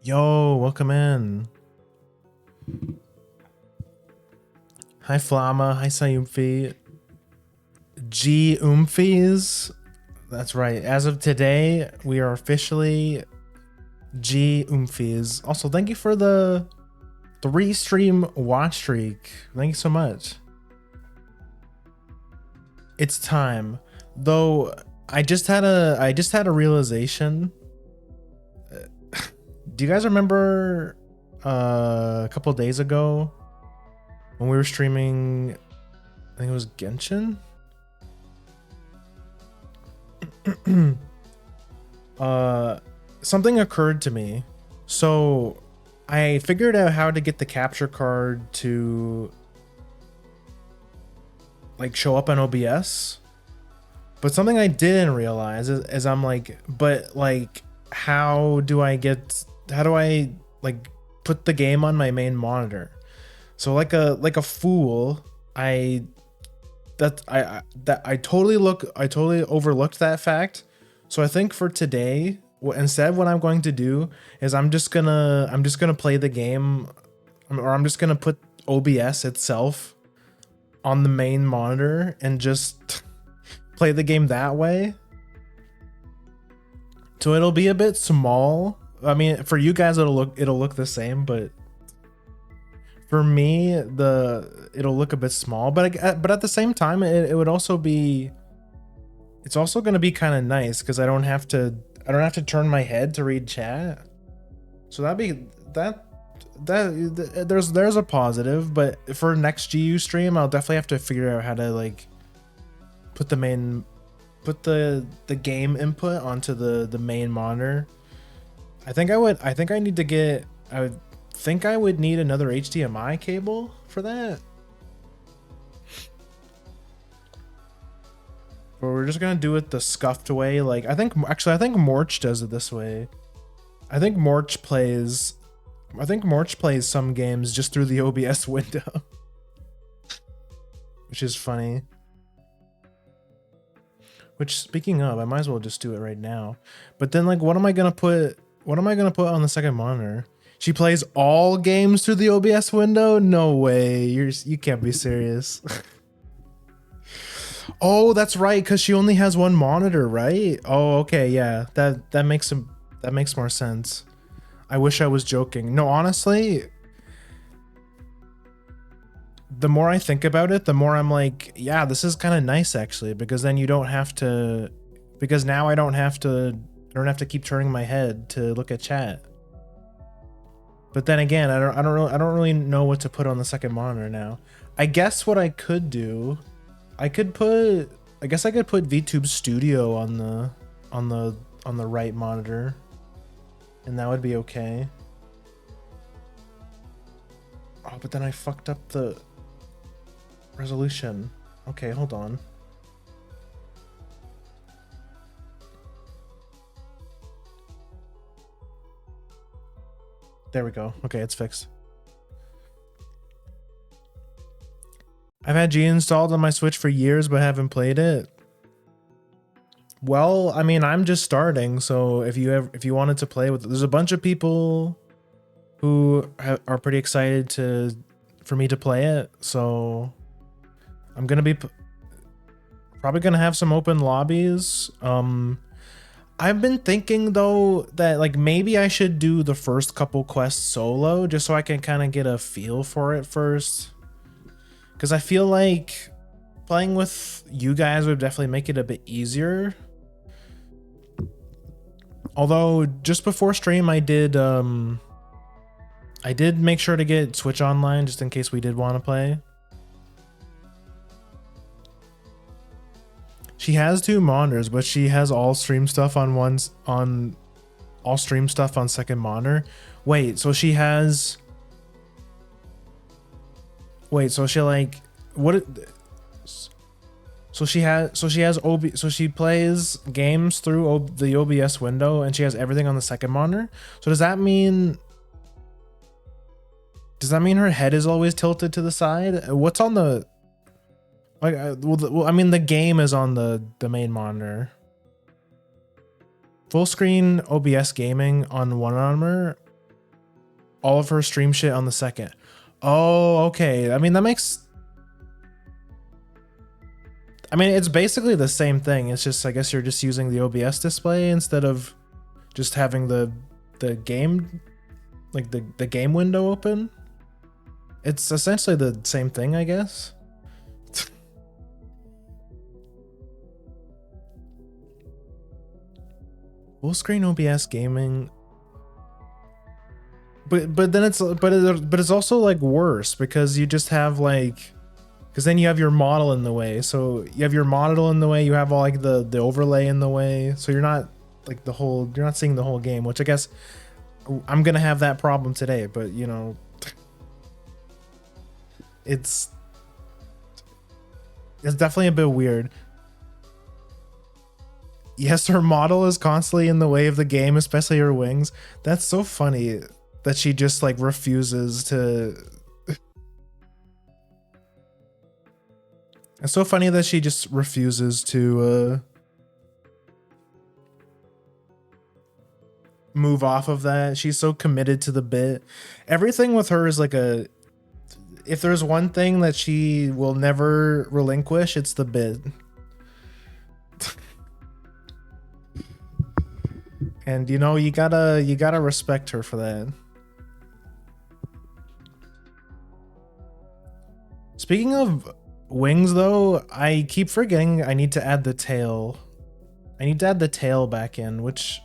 Yo, welcome in. Hi Flama, hi Sayumfi. G Oomfies. That's right. As of today, we are officially G Oomfies. Also, thank you for the 3 stream watch streak. Thank you so much. It's time. Though I just had a realization. Do you guys remember a couple days ago when we were streaming, I think it was Genshin? Something occurred to me. So I figured out how to get the capture card to like show up on OBS. But something I didn't realize is I'm like, but like, how do I like put the game on my main monitor? So like a fool, I totally overlooked that fact. So I think for today, instead what I'm going to do is I'm just gonna play the game, or I'm just gonna put OBS itself on the main monitor and just play the game that way. So it'll be a bit small. I mean, for you guys it'll look the same, but for me it'll look a bit small. But at the same time, it would also be. It's also gonna be kind of nice because I don't have to turn my head to read chat. So there's a positive. But for next GU stream, I'll definitely have to figure out how to like put the game input onto the main monitor. I think I would need another HDMI cable for that. But we're just gonna do it the scuffed way. Like I think Morch does it this way. I think Morch plays some games just through the OBS window. Which is funny. Which, speaking of, I might as well just do it right now. But then like what am I gonna put on the second monitor? She plays all games through the OBS window? No way. You can't be serious. Oh, that's right, because she only has one monitor, right? Oh, okay, yeah. That makes more sense. I wish I was joking. No, honestly, the more I think about it, the more I'm like, yeah, this is kind of nice actually, because then you don't have to, because now I don't have to keep turning my head to look at chat. But then again, I don't really know what to put on the second monitor now. I guess what I could do, I guess I could put VTube Studio on the right monitor, and that would be okay. Oh, but then I fucked up the resolution. Okay, hold on. There we go. Okay, it's fixed. I've had G installed on my Switch for years, but haven't played it. Well, I mean, I'm just starting, so if you wanted to play with it, there's a bunch of people who are pretty excited for me to play it, so I'm gonna be probably gonna have some open lobbies. I've been thinking though that like maybe I should do the first couple quests solo just so I can kind of get a feel for it first. Because I feel like playing with you guys would definitely make it a bit easier. Although just before stream I did make sure to get Switch Online just in case we did want to play. She has 2 monitors, but she has all stream stuff on second monitor. Wait, so she has. Wait, so she like what? So she plays games through the OBS window, and she has everything on the second monitor. So does that mean her head is always tilted to the side? What's on the like? Well, I mean, the game is on the main monitor. Full screen OBS gaming on One Armor. all of her stream shit on the second. Oh, okay. I mean, that makes... I mean, it's basically the same thing. It's just, I guess you're just using the OBS display instead of just having the game, like the game window open. It's essentially the same thing, I guess. Full screen OBS gaming. But then it's also like worse because you just have like, because then you have your model in the way. So you have your model in the way, you have all like the overlay in the way. So you're not like you're not seeing the whole game, which I guess I'm gonna have that problem today, but you know, it's definitely a bit weird. Yes, her model is constantly in the way of the game, especially her wings. That's so funny that she just like refuses to. It's so funny that she just refuses to move off of that. She's so committed to the bit. Everything with her is like a, if there's one thing that she will never relinquish, it's the bit. And you know, you gotta respect her for that. Speaking of wings though, I keep forgetting I need to add the tail. I need to add the tail back in, which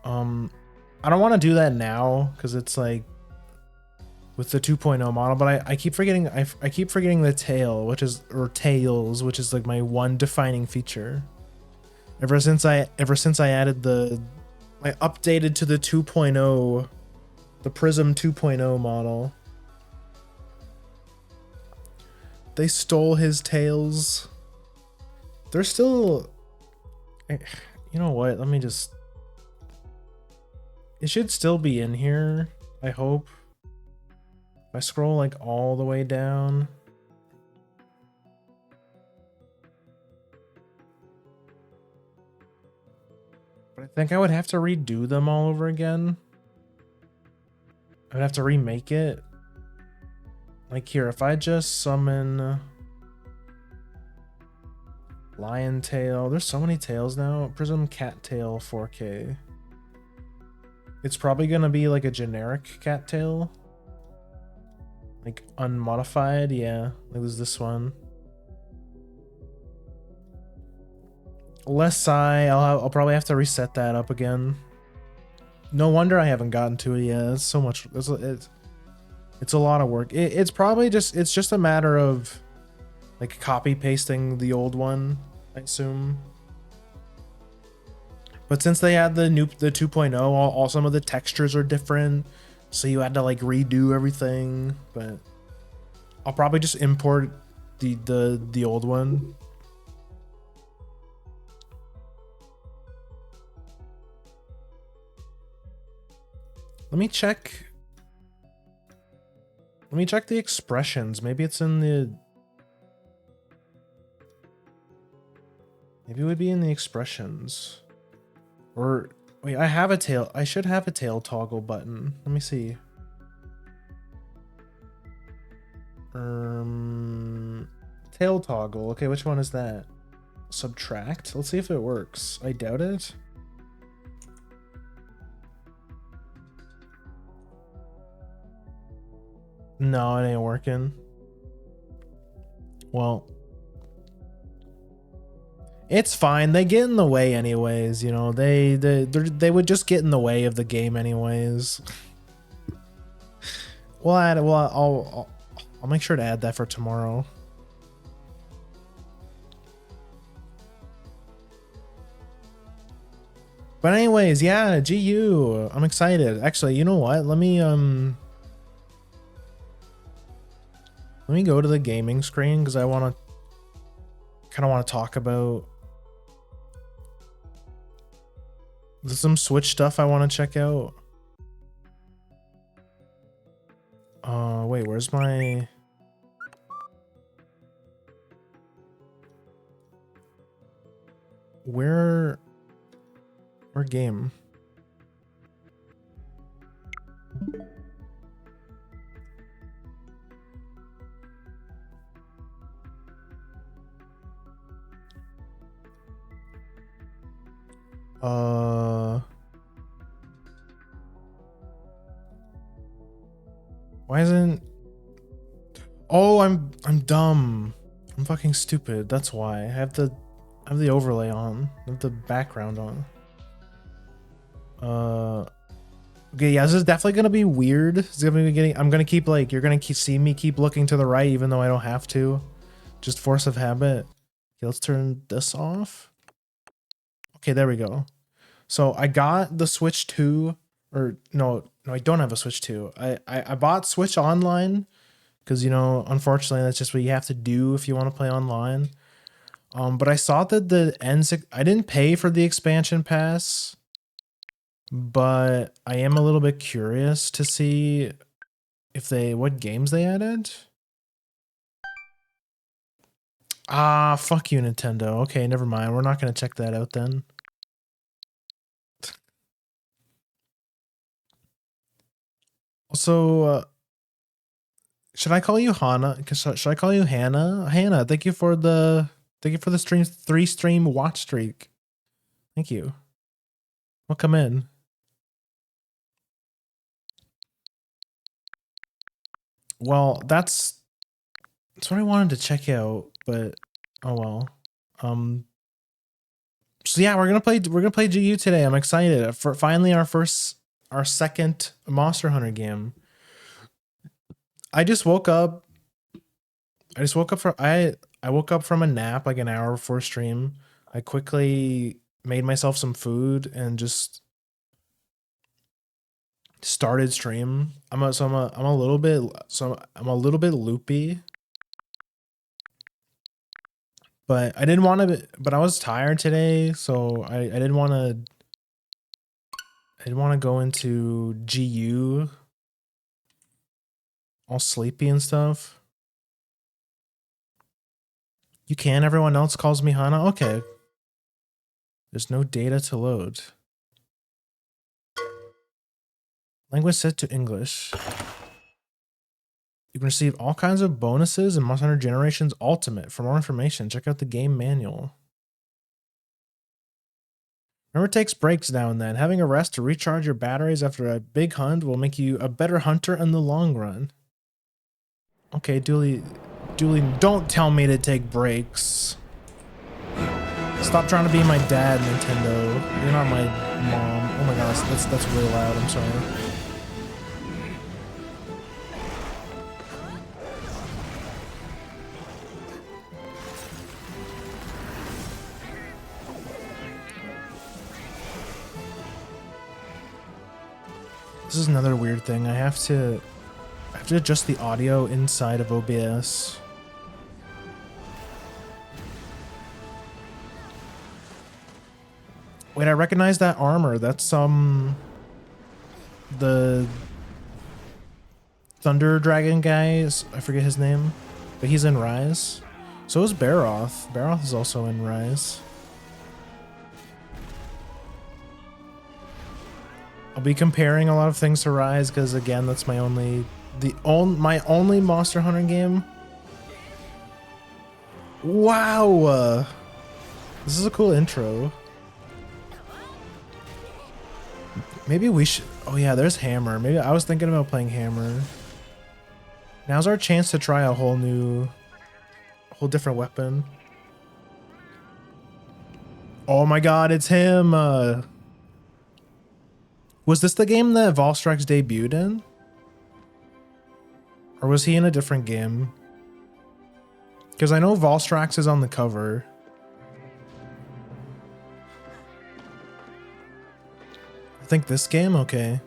I don't want to do that now because it's like with the 2.0 model, but I keep forgetting I keep forgetting the tail, which is, or tails, which is like my one defining feature. Ever since I added I updated to the 2.0, the Prism 2.0 model. They stole his tails. They're still, you know what? Let me just, it should still be in here, I hope. If I scroll like all the way down. But I think I would have to redo them all over again. I would have to remake it. Like here, if I just summon lion tail, there's so many tails now. Prism cat tail 4K. It's probably gonna be like a generic cat tail. Like unmodified, yeah. Like there's this one. Less Psy, I'll probably have to reset that up again. No wonder I haven't gotten to it yet. It's so much, it's a lot of work. It's probably just, it's just a matter of like copy pasting the old one, I assume. But since they had the 2.0, all some of the textures are different, so you had to like redo everything. But I'll probably just import the old one. Let me check the expressions. Maybe it's in the, maybe it would be in the expressions. Or wait, I should have a tail toggle button. Let me see. Tail toggle. Okay, which one is that? Subtract. Let's see if it works. I doubt it. No, it ain't working. Well, it's fine. They get in the way anyways, you know. They would just get in the way of the game anyways. I'll make sure to add that for tomorrow. But anyways, yeah, GU. I'm excited. Actually, you know what? Let me go to the gaming screen because I kind of want to talk about, there's some Switch stuff I want to check out. Wait, where's my, where game? Uh, why isn't? Oh, I'm dumb. I'm fucking stupid. That's why I have the overlay on. I have the background on. Okay, yeah, this is definitely gonna be weird. It's gonna be getting. I'm gonna keep like you're gonna see me keep looking to the right even though I don't have to. Just force of habit. Okay, let's turn this off. Okay, there we go. So I got the Switch 2, or no, I don't have a Switch 2. I bought Switch Online because, you know, unfortunately that's just what you have to do if you want to play online. But I saw that the N6, I didn't pay for the expansion pass, but I am a little bit curious to see if what games they added. Ah, fuck you, Nintendo. Okay, never mind. We're not going to check that out then. Also, should I call you Hannah? Should I call you Hannah? Hannah, thank you for the stream 3-stream watch streak. Thank you. Welcome in. Well, that's what I wanted to check out, but oh well. So yeah, we're gonna play GU today. I'm excited for finally our second Monster Hunter game. I just woke up. I woke up from a nap like an hour before stream. I quickly made myself some food and just started stream. I'm a little bit loopy. But I didn't want to but I was tired today, so I didn't want to go into GU all sleepy and stuff. You can, everyone else calls me Hana. Okay. There's no data to load. Language set to English. You can receive all kinds of bonuses in MonHun Generations Ultimate. For more information, check out the game manual. Remember, takes breaks now and then. Having a rest to recharge your batteries after a big hunt will make you a better hunter in the long run. Okay, Dooley, don't tell me to take breaks. Stop trying to be my dad, Nintendo. You're not my mom. Oh my gosh, that's really loud. I'm sorry. This is another weird thing. I have to adjust the audio inside of OBS. Wait, I recognize that armor. That's the Thunder Dragon guy. I forget his name, but he's in Rise. So is Baroth. Baroth is also in Rise. I'll be comparing a lot of things to Rise because again, that's my only Monster Hunter game. Wow, this is a cool intro. Maybe we should. Oh yeah, there's Hammer. Maybe I was thinking about playing Hammer. Now's our chance to try a whole different weapon. Oh my God, it's him. Was this the game that Volstrax debuted in? Or was he in a different game? Because I know Volstrax is on the cover. I think this game? Okay.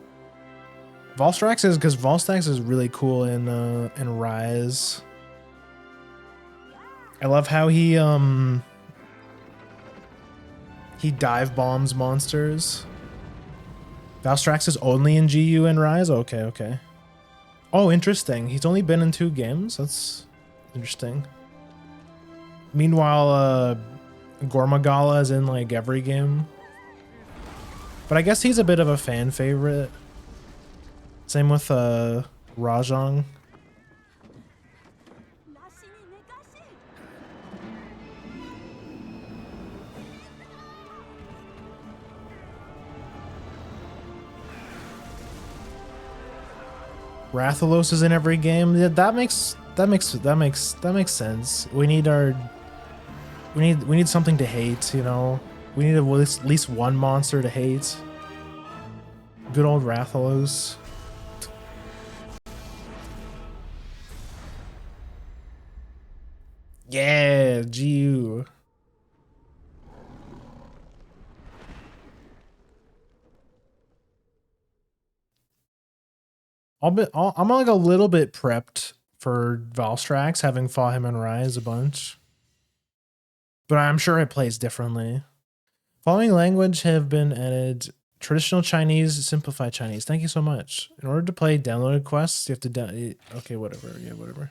Volstrax is really cool in Rise. I love how he dive bombs monsters. Valstrax is only in GU and Rise? Okay, okay. Oh, interesting. He's only been in 2 games? That's interesting. Meanwhile, Gormagala is in like every game. But I guess he's a bit of a fan favorite. Same with Rajang. Rathalos is in every game. Yeah, that makes sense. We need something to hate, you know. We need at least one monster to hate. Good old Rathalos. Yeah, GU. I'm like a little bit prepped for Valstrax, having fought him in Rise a bunch. But I'm sure it plays differently. Following language have been added: traditional Chinese, simplified Chinese. Thank you so much. In order to play downloaded quests, you have to okay, whatever. Yeah, whatever.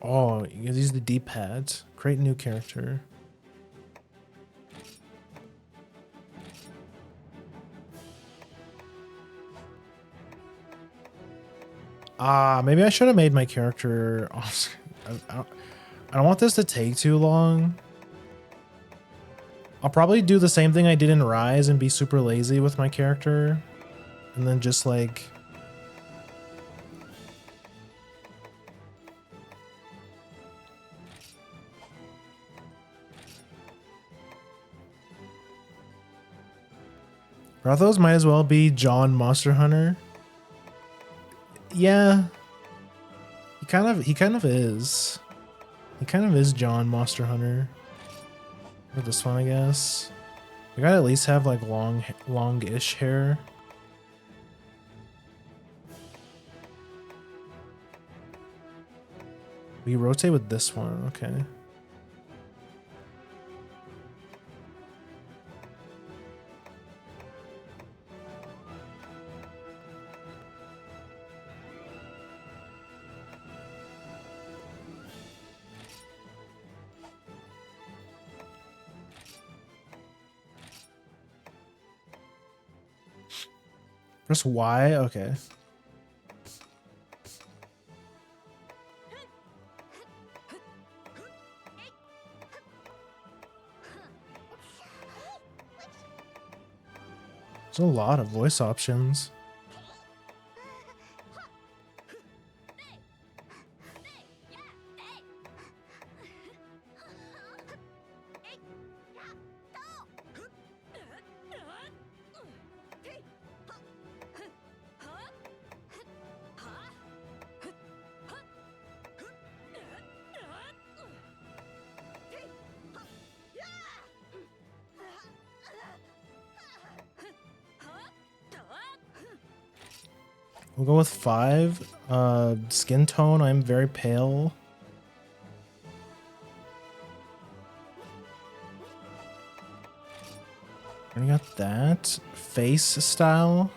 Oh, you use the D-pad. Create new character. Maybe I should have made my character off. I don't want this to take too long. I'll probably do the same thing I did in Rise and be super lazy with my character. And then just like... Rathos might as well be John Monster Hunter. Yeah. He kind of is. He kind of is John Monster Hunter. Or this one, I guess. We gotta at least have like longish hair. We rotate with this one, okay. Press Y, okay. There's a lot of voice options. We'll go with 5. Skin tone, I'm very pale. Already got that. Face style.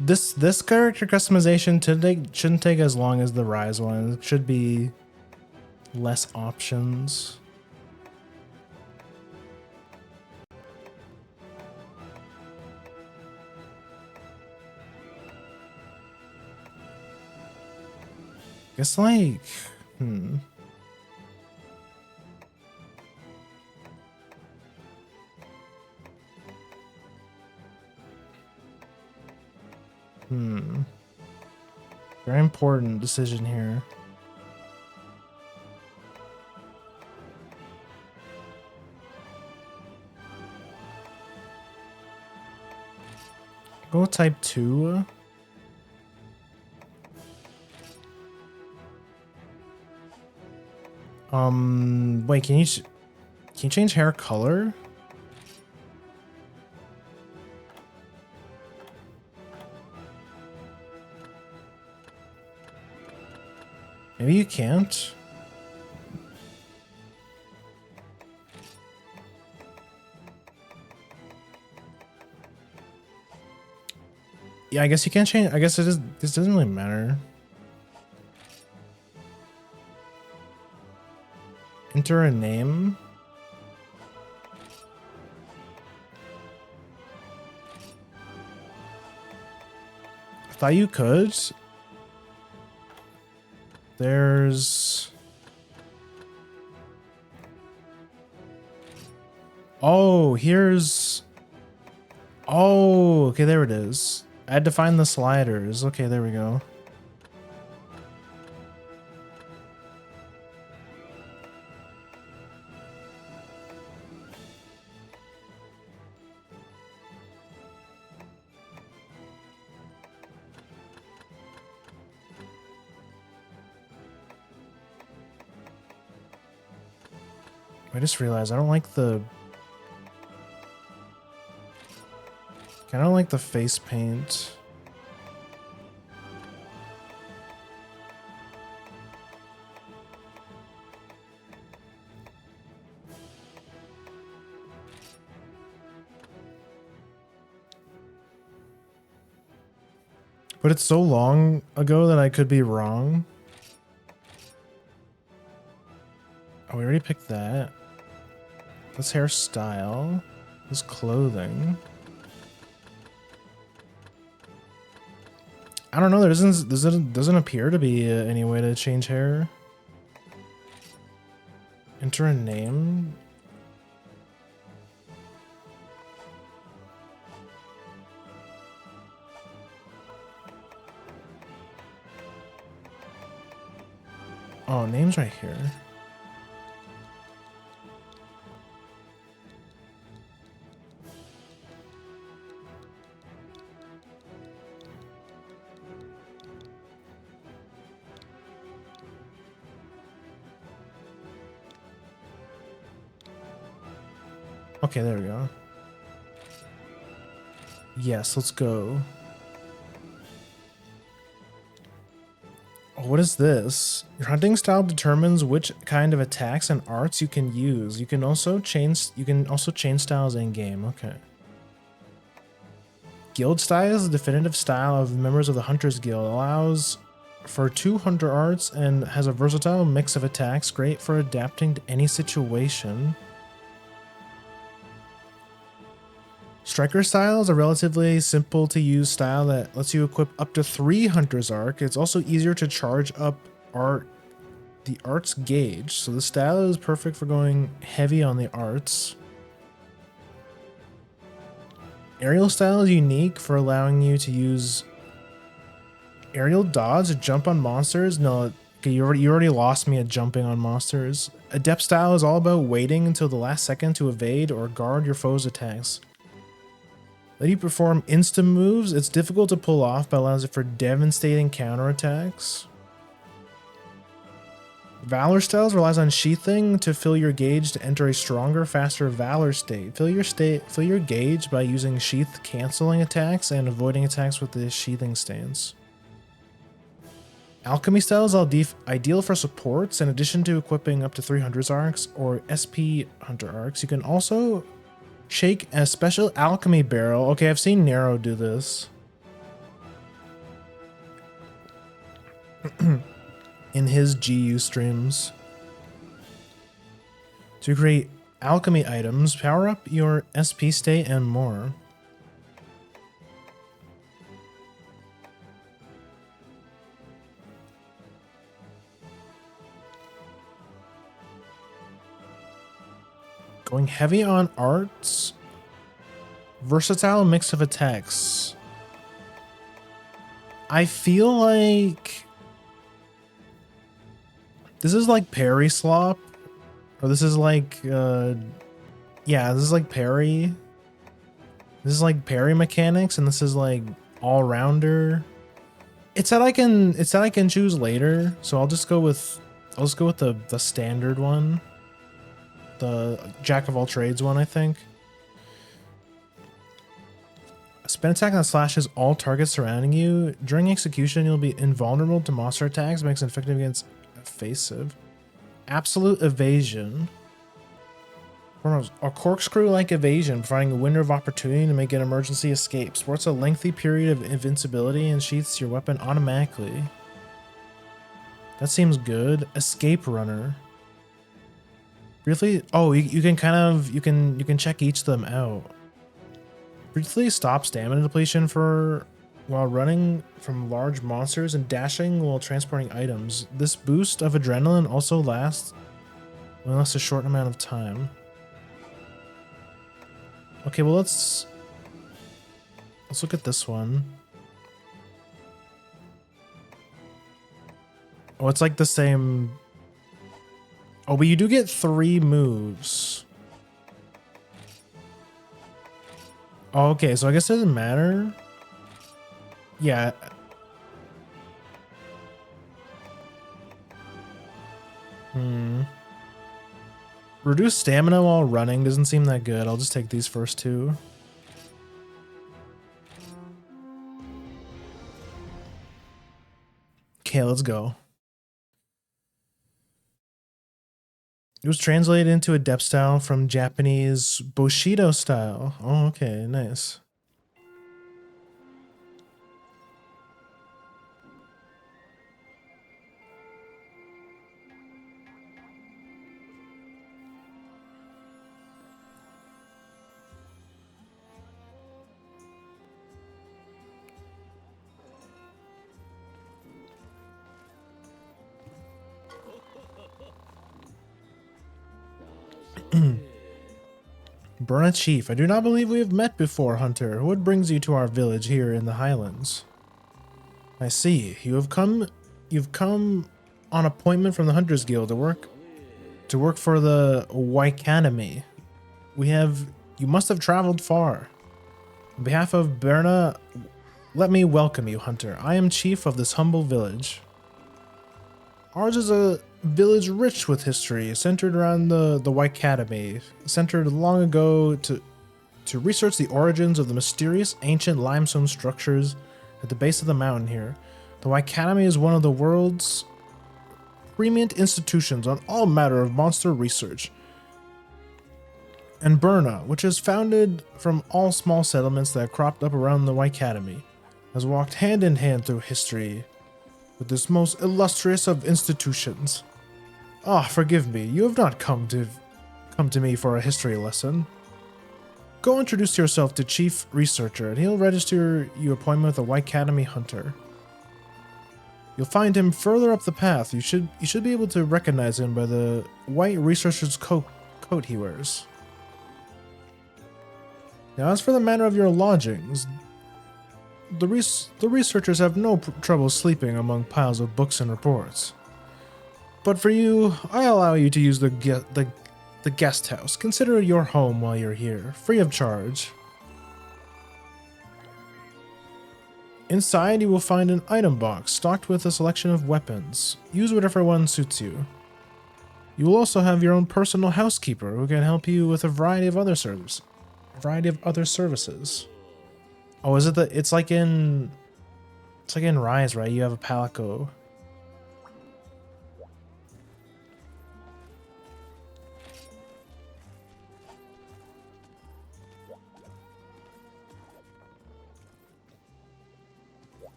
This character customization shouldn't take as long as the Rise one. It should be less options. Guess like, Hmm. Very important decision here. Go type 2. Wait, can you change hair color? Maybe you can't. Yeah, I guess you can't change. I guess this doesn't really matter. Enter a name. I thought you could. There's... Oh, here's... Oh, okay, there it is. I had to find the sliders. Okay, there we go. I just realized I don't like the... I don't like the face paint. But it's so long ago that I could be wrong. Oh, we already picked that. This hairstyle. This clothing. I don't know. There doesn't appear to be any way to change hair. Enter a name. Oh, name's right here. Okay, there we go. Yes, let's go. Oh, what is this? Your hunting style determines which kind of attacks and arts you can use. You can also change styles in game. Okay. Guild style is the definitive style of members of the Hunters Guild. Allows for 2 hunter arts and has a versatile mix of attacks, great for adapting to any situation. Striker style is a relatively simple to use style that lets you equip up to 3 Hunter's Arc. It's also easier to charge up the arts gauge, so the style is perfect for going heavy on the arts. Aerial style is unique for allowing you to use aerial dodge to jump on monsters. No, okay, you already lost me at jumping on monsters. Adept style is all about waiting until the last second to evade or guard your foe's attacks. Let you perform instant moves. It's difficult to pull off, but allows it for devastating counterattacks. Valor styles relies on sheathing to fill your gauge to enter a stronger, faster Valor state. Fill your gauge by using sheath canceling attacks and avoiding attacks with the sheathing stance. Alchemy styles are ideal for supports. In addition to equipping up to 300 arcs or SP Hunter arcs, you can also shake a special alchemy barrel. Okay, I've seen Nero do this. In his GU streams. To create alchemy items, power up your SP state, and more. Going heavy on arts. Versatile mix of attacks. I feel like this is like parry slop. Or this is like yeah, this is like parry. This is like parry mechanics, and this is like all-rounder. It said I can choose later, so I'll just go with the standard one. The Jack of all trades one, I think. A spin attack that slashes all targets surrounding you. During execution, you'll be invulnerable to monster attacks, makes it effective against evasive. Absolute evasion. A corkscrew-like evasion, providing a window of opportunity to make an emergency escape. Sports a lengthy period of invincibility and sheaths your weapon automatically. That seems good. Escape runner. Briefly, oh, you can check each of them out. Briefly stop stamina depletion for while running from large monsters and dashing while transporting items. This boost of adrenaline also lasts a short amount of time. Okay, well let's look at this one. Oh, it's like the same. Oh, but you do get 3 moves. Oh, okay, so I guess it doesn't matter. Yeah. Reduce stamina while running doesn't seem that good. I'll just take these first 2. Okay, let's go. It was translated into adept style from Japanese Bushido style. Oh, okay, nice. Burna Chief, I do not believe we have met before, Hunter. What brings you to our village here in the Highlands? I see. You've come on appointment from the Hunters Guild to work for the Waikanami. You must have traveled far. On behalf of Berna, let me welcome you, Hunter. I am chief of this humble village. Ours is a village rich with history, centered around the Waikanami, centered long ago to research the origins of the mysterious ancient limestone structures at the base of the mountain here. The Waikanami is one of the world's preeminent institutions on all matter of monster research. And Berna, which is founded from all small settlements that have cropped up around the Waikanami, has walked hand in hand through history with this most illustrious of institutions. Ah, forgive me, you have not come to me for a history lesson. Go introduce yourself to Chief Researcher, and he'll register your appointment with the Waikanami Hunter. You'll find him further up the path. You should be able to recognize him by the white researcher's coat he wears. Now, as for the matter of your lodgings, the researchers have no trouble sleeping among piles of books and reports. But for you, I allow you to use the guest house. Consider it your home while you're here, free of charge. Inside, you will find an item box stocked with a selection of weapons. Use whatever one suits you. You will also have your own personal housekeeper who can help you with a variety of other services. Oh, is it it's like in Rise, right? You have a Palico.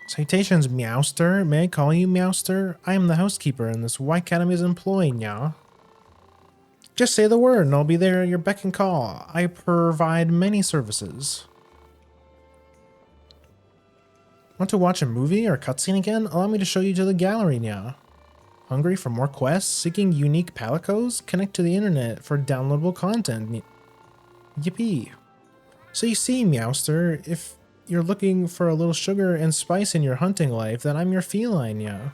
Citations, Meowster. May I call you Meowster? I am the housekeeper in this Waikanami's employee, nya. Just say the word and I'll be there at your beck and call. I provide many services. Want to watch a movie or cutscene again? Allow me to show you to the gallery, nya. Hungry for more quests? Seeking unique palicos? Connect to the internet for downloadable content. Yippee. So you see, Meowster, if you're looking for a little sugar and spice in your hunting life, then I'm your feline, yeah.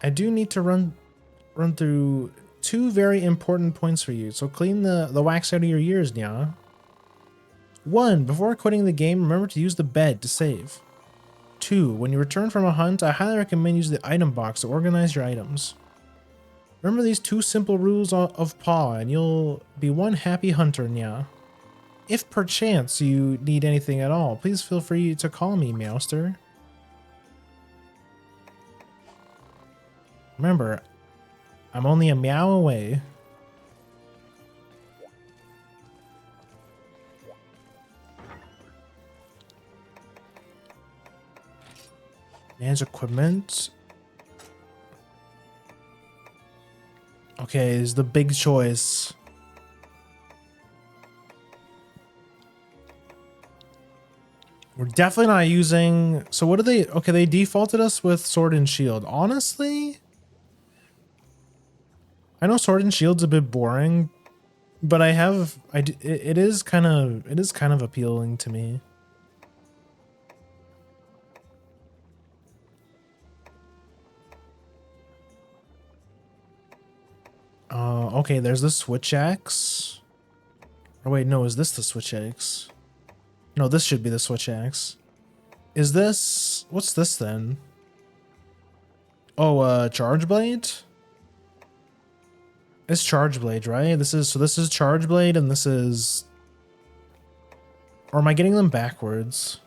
I do need to run through 2 very important points for you, so clean the wax out of your ears, yeah. 1. Before quitting the game, remember to use the bed to save. 2. When you return from a hunt, I highly recommend using the item box to organize your items. Remember these 2 simple rules of Paw, and you'll be one happy hunter, nya. If perchance you need anything at all, please feel free to call me, Meowster. Remember, I'm only a meow away. Manage equipment. Okay, is the big choice. We're definitely not using... So what do they... Okay, they defaulted us with Sword and Shield. Honestly, I know Sword and Shield's a bit boring, but it is kind of appealing to me. Okay, there's the switch axe. Oh wait, no, is this the switch axe? No, this should be the switch axe. Is this... What's this then? Oh, charge blade? It's charge blade, right? This is charge blade and this is... Or am I getting them backwards?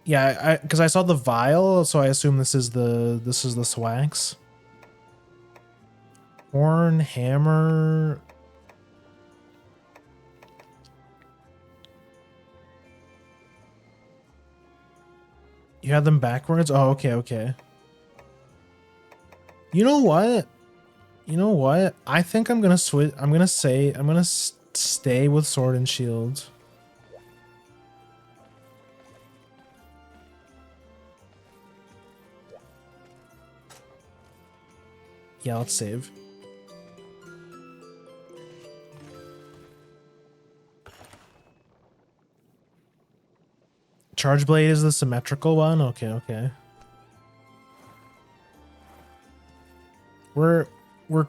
Yeah, because I saw the vial, so I assume this is the swax. Horn, hammer. You had them backwards? Oh, okay, okay. You know what? You know what? I think I'm gonna switch. I'm gonna stay with Sword and Shield. Yeah, let's save. Charge blade is the symmetrical one? Okay, okay. We're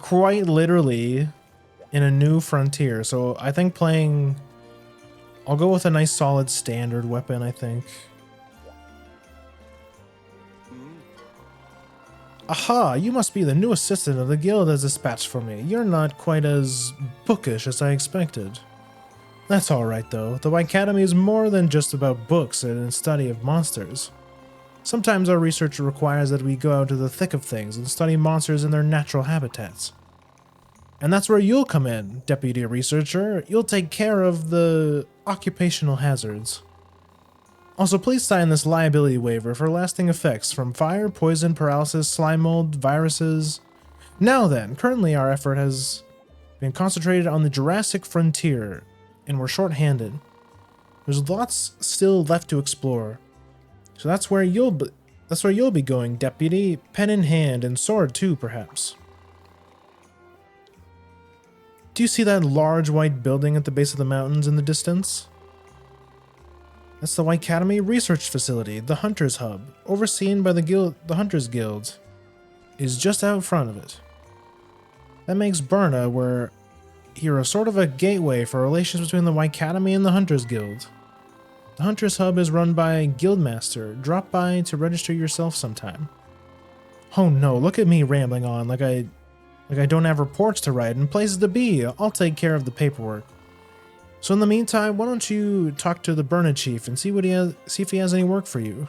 quite literally in a new frontier, so I think playing... I'll go with a nice solid standard weapon, I think. Aha, you must be the new assistant of the guild as dispatched for me. You're not quite as bookish as I expected. That's alright though, the Academy is more than just about books and study of monsters. Sometimes our research requires that we go out to the thick of things and study monsters in their natural habitats. And that's where you'll come in, Deputy Researcher. You'll take care of the occupational hazards. Also, please sign this liability waiver for lasting effects from fire, poison, paralysis, slime mold, viruses. Now then, currently our effort has been concentrated on the Jurassic frontier, and we're short-handed. There's lots still left to explore. So that's where you'll be going, Deputy, pen in hand and sword too, perhaps. Do you see that large white building at the base of the mountains in the distance? That's the White Academy Research Facility, the Hunters Hub, overseen by the Hunters Guild, is just out front of it. That makes Burna where you're a sort of a gateway for relations between the White Academy and the Hunters Guild. The Hunters Hub is run by a guildmaster. Drop by to register yourself sometime. Oh no, look at me rambling on like I don't have reports to write and places to be. I'll take care of the paperwork. So in the meantime, why don't you talk to the Burna Chief and see if he has any work for you.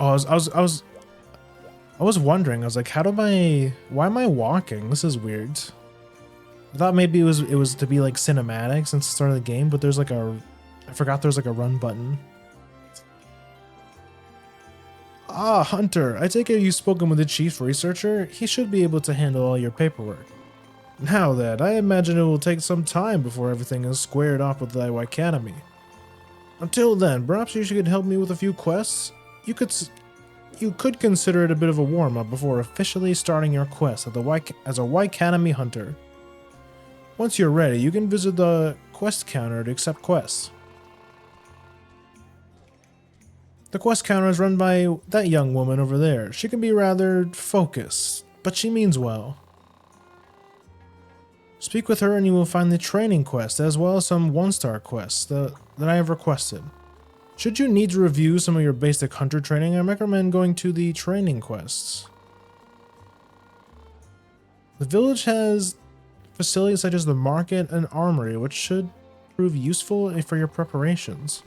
Oh, I was wondering. I was like, why am I walking? This is weird. I thought maybe it was to be like cinematic since the start of the game, but there's like I forgot there's like a run button. Ah, Hunter, I take it you've spoken with the chief researcher. He should be able to handle all your paperwork. Now then, I imagine it will take some time before everything is squared off with the Academy. Until then, perhaps you could help me with a few quests? You could consider it a bit of a warm-up before officially starting your quest as a White Academy Hunter. Once you're ready, you can visit the quest counter to accept quests. The quest counter is run by that young woman over there. She can be rather focused, but she means well. Speak with her and you will find the training quest as well as some one-star quests that I have requested. Should you need to review some of your basic hunter training, I recommend going to the training quests. The village has facilities such as the market and armory, which should prove useful for your preparations.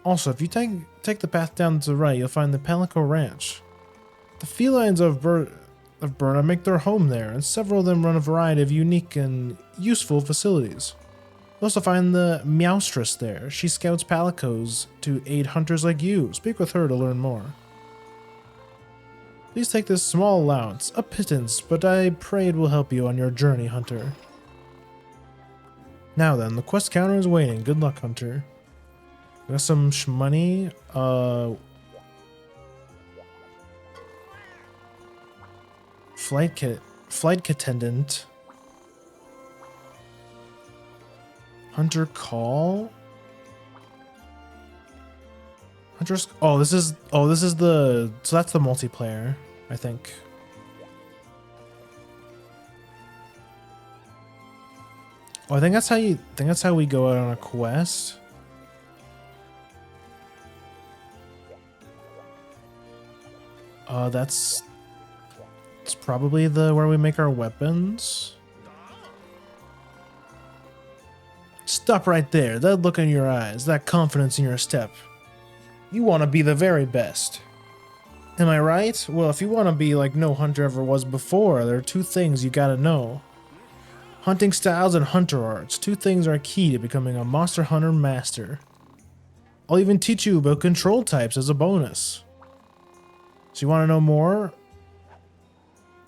Also, if you take the path down to the right, you'll find the Palico Ranch. The felines of Burna make their home there, and several of them run a variety of unique and useful facilities. You'll also find the Meowstress there. She scouts Palicos to aid hunters like you. Speak with her to learn more. Please take this small allowance, a pittance, but I pray it will help you on your journey, Hunter. Now then, the quest counter is waiting. Good luck, Hunter. We got some money. Flight attendant. Hunter call. Hunter's. Oh, this is the. So that's the multiplayer, I think. Oh, I think that's how we go out on a quest. It's probably where we make our weapons. Stop right there. That look in your eyes, that confidence in your step. You want to be the very best. Am I right? Well, if you want to be like no hunter ever was before, there are two things you gotta know. Hunting styles and hunter arts. Two things are key to becoming a monster hunter master. I'll even teach you about control types as a bonus. So you want to know more?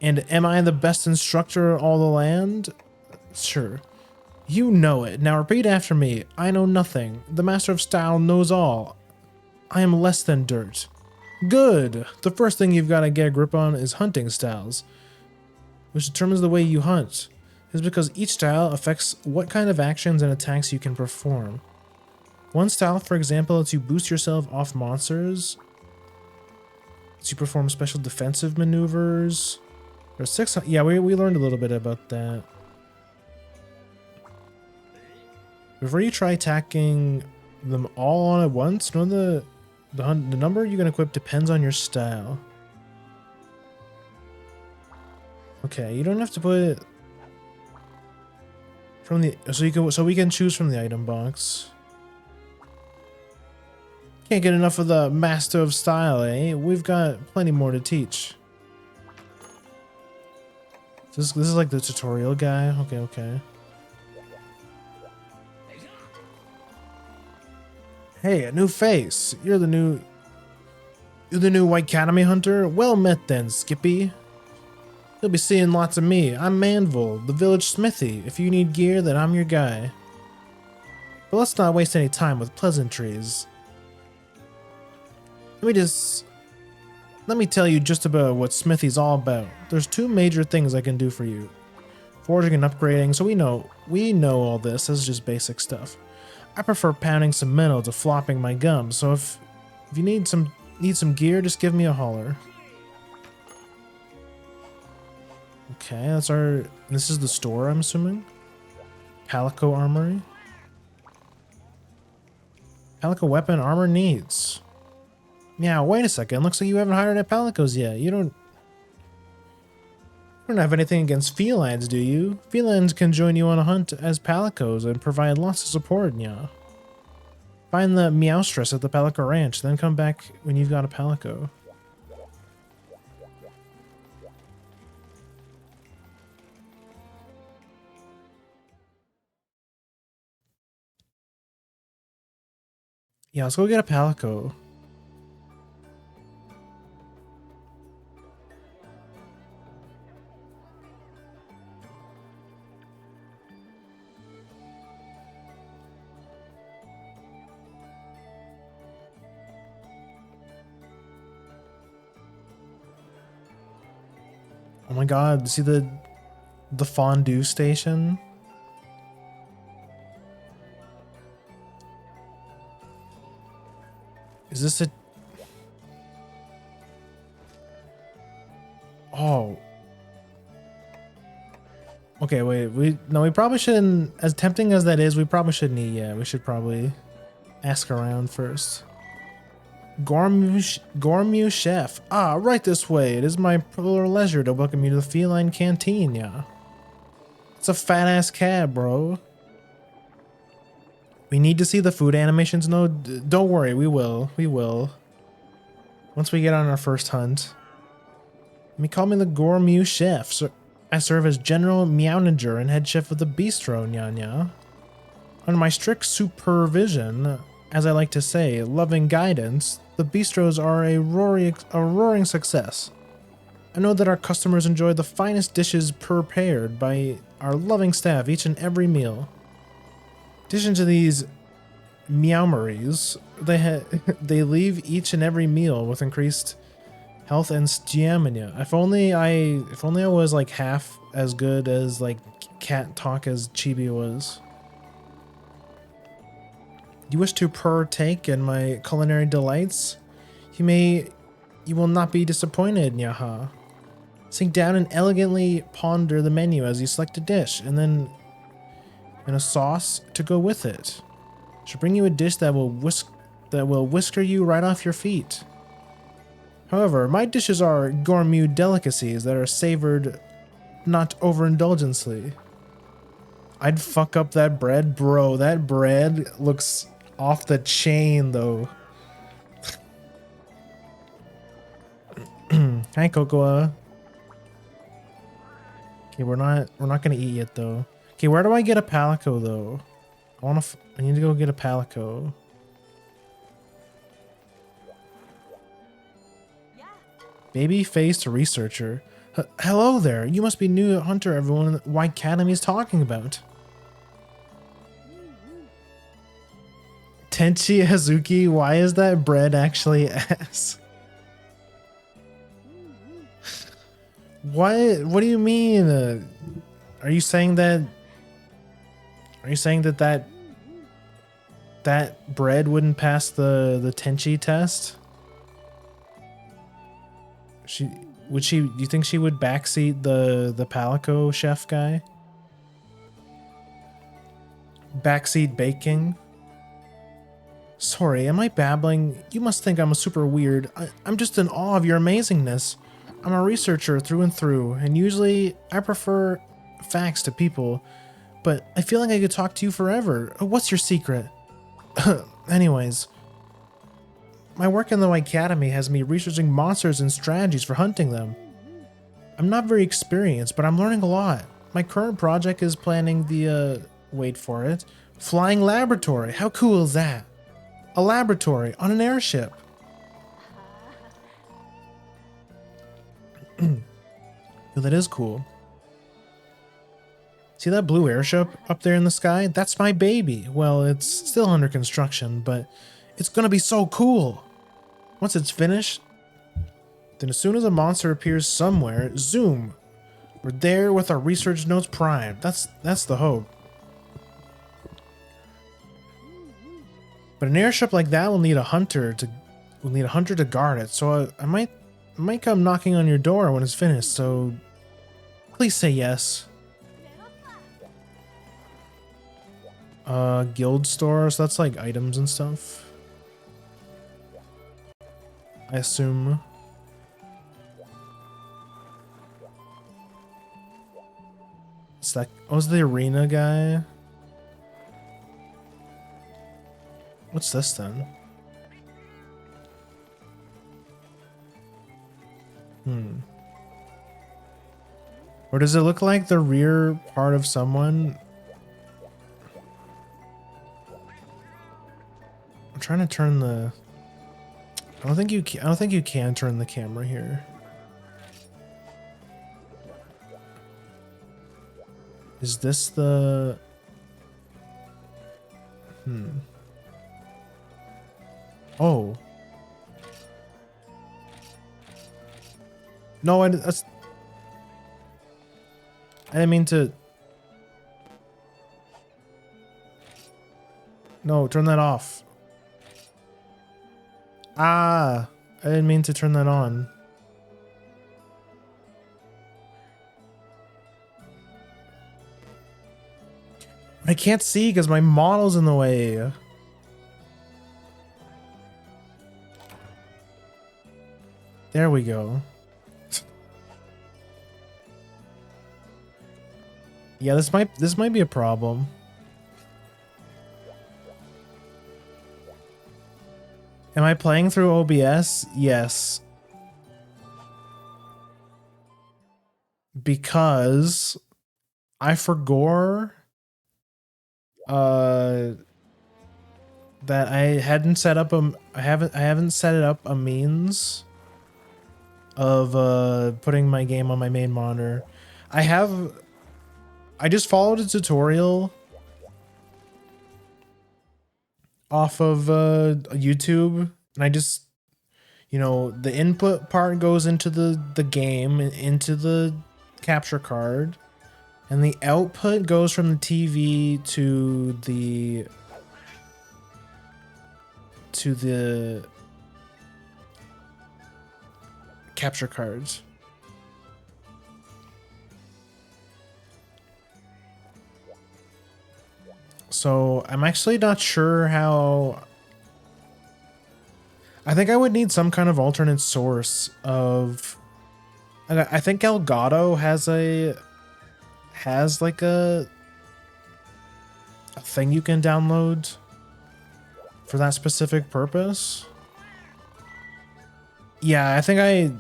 And am I the best instructor in all the land? Sure. You know it. Now repeat after me. I know nothing. The master of style knows all. I am less than dirt. Good. The first thing you've got to get a grip on is hunting styles, which determines the way you hunt. It's because each style affects what kind of actions and attacks you can perform. One style, for example, lets you boost yourself off monsters. Lets you perform special defensive maneuvers. There's 6. Yeah, we learned a little bit about that. Before you try attacking them all on at once, know the number you can equip depends on your style. Okay, you don't have to put it from the so we can choose from the item box. Can't get enough of the master of style, eh? We've got plenty more to teach. This is like the tutorial guy. Okay. Hey, a new face. You're the new White Academy hunter? Well met then, Skippy. You'll be seeing lots of me. I'm Manville, the village smithy. If you need gear, then I'm your guy. But let's not waste any time with pleasantries. Let me tell you just about what smithy's all about. There's 2 major things I can do for you. Forging and upgrading, so we know all this. This is just basic stuff. I prefer pounding some metal to flopping my gums, so if you need some gear, just give me a holler. Okay, this is the store, I'm assuming. Calico Armory. Calico weapon armor needs. Yeah, wait a second. Looks like you haven't hired at Palicos yet. You don't have anything against felines, do you? Felines can join you on a hunt as Palicos and provide lots of support, yeah. Find the Meowstress at the Palico Ranch, then come back when you've got a Palico. Yeah, let's go get a Palico. Oh my god, see the fondue station? Is this a... Oh. Okay, wait, we probably shouldn't, as tempting as that is, we probably shouldn't eat yet. We should probably ask around first. Gourmet chef. Ah, right this way. It is my pleasure to welcome you to the Feline Canteen, yeah. It's a fat-ass cab, bro. We need to see the food animations? No, don't worry, we will. We will. Once we get on our first hunt. Call me the Gourmet chef. So I serve as general meownager and head chef of the bistro, nya. Under my strict supervision, as I like to say, loving guidance, the bistros are a roaring success. I know that our customers enjoy the finest dishes prepared by our loving staff each and every meal. In addition to these meowmeries, they leave each and every meal with increased health and stamina. If only I was like half as good as like cat talk as Chibi was. You wish to partake in my culinary delights? You will not be disappointed, Nyaha. Sink down and elegantly ponder the menu as you select a dish, and then a sauce to go with it. She'll bring you a dish that will whisker you right off your feet. However, my dishes are gourmet delicacies that are savored not overindulgently. I'd fuck up that bread, bro. That bread looks off the chain, though. Hi, Cocoa. Okay, we're not gonna eat yet, though. Okay, where do I get a palico, though? I need to go get a palico. Baby-faced researcher. Hello there. You must be new hunter everyone in Y Academy is talking about. Tenchi Hazuki, why is that bread actually ass? What do you mean? Are you saying that that bread wouldn't pass the Tenchi test? Do you think she would backseat the Palico chef guy? Backseat baking? Sorry, am I babbling? You must think I'm a super weird. I'm just in awe of your amazingness. I'm a researcher through and through, and usually I prefer facts to people, but I feel like I could talk to you forever. What's your secret? Anyways, my work in the Academy has me researching monsters and strategies for hunting them. I'm not very experienced, but I'm learning a lot. My current project is planning the, wait for it, flying laboratory. How cool is that? A laboratory on an airship. Well, that is cool. See that blue airship up there in the sky? That's my baby. Well, it's still under construction, but it's gonna be so cool. Once it's finished, then as soon as a monster appears somewhere, zoom. We're there with our research notes primed. That's the hope. But an airship like that will need a hunter to guard it. So I might come knocking on your door when it's finished. So please say yes. Guild store, so that's like items and stuff, I assume. It's that, oh, it's the arena guy. What's this then? Or does it look like the rear part of someone? I'm trying to turn the... I don't think you can turn the camera here. Is this the... Oh. No, I didn't mean to... No, turn that off. Ah, I didn't mean to turn that on. I can't see because my model's in the way. There we go. Yeah, this might be a problem. Am I playing through OBS? Yes. Because I forgot that I hadn't set up I haven't set it up a means of putting my game on my main monitor. I just followed a tutorial off of YouTube, and I just, you know, the input part goes into the game, into the capture card, and the output goes from the TV to the capture cards. So I'm actually not sure how. I think I would need some kind of alternate source of. I think Elgato has like a thing you can download for that specific purpose. Yeah, I think I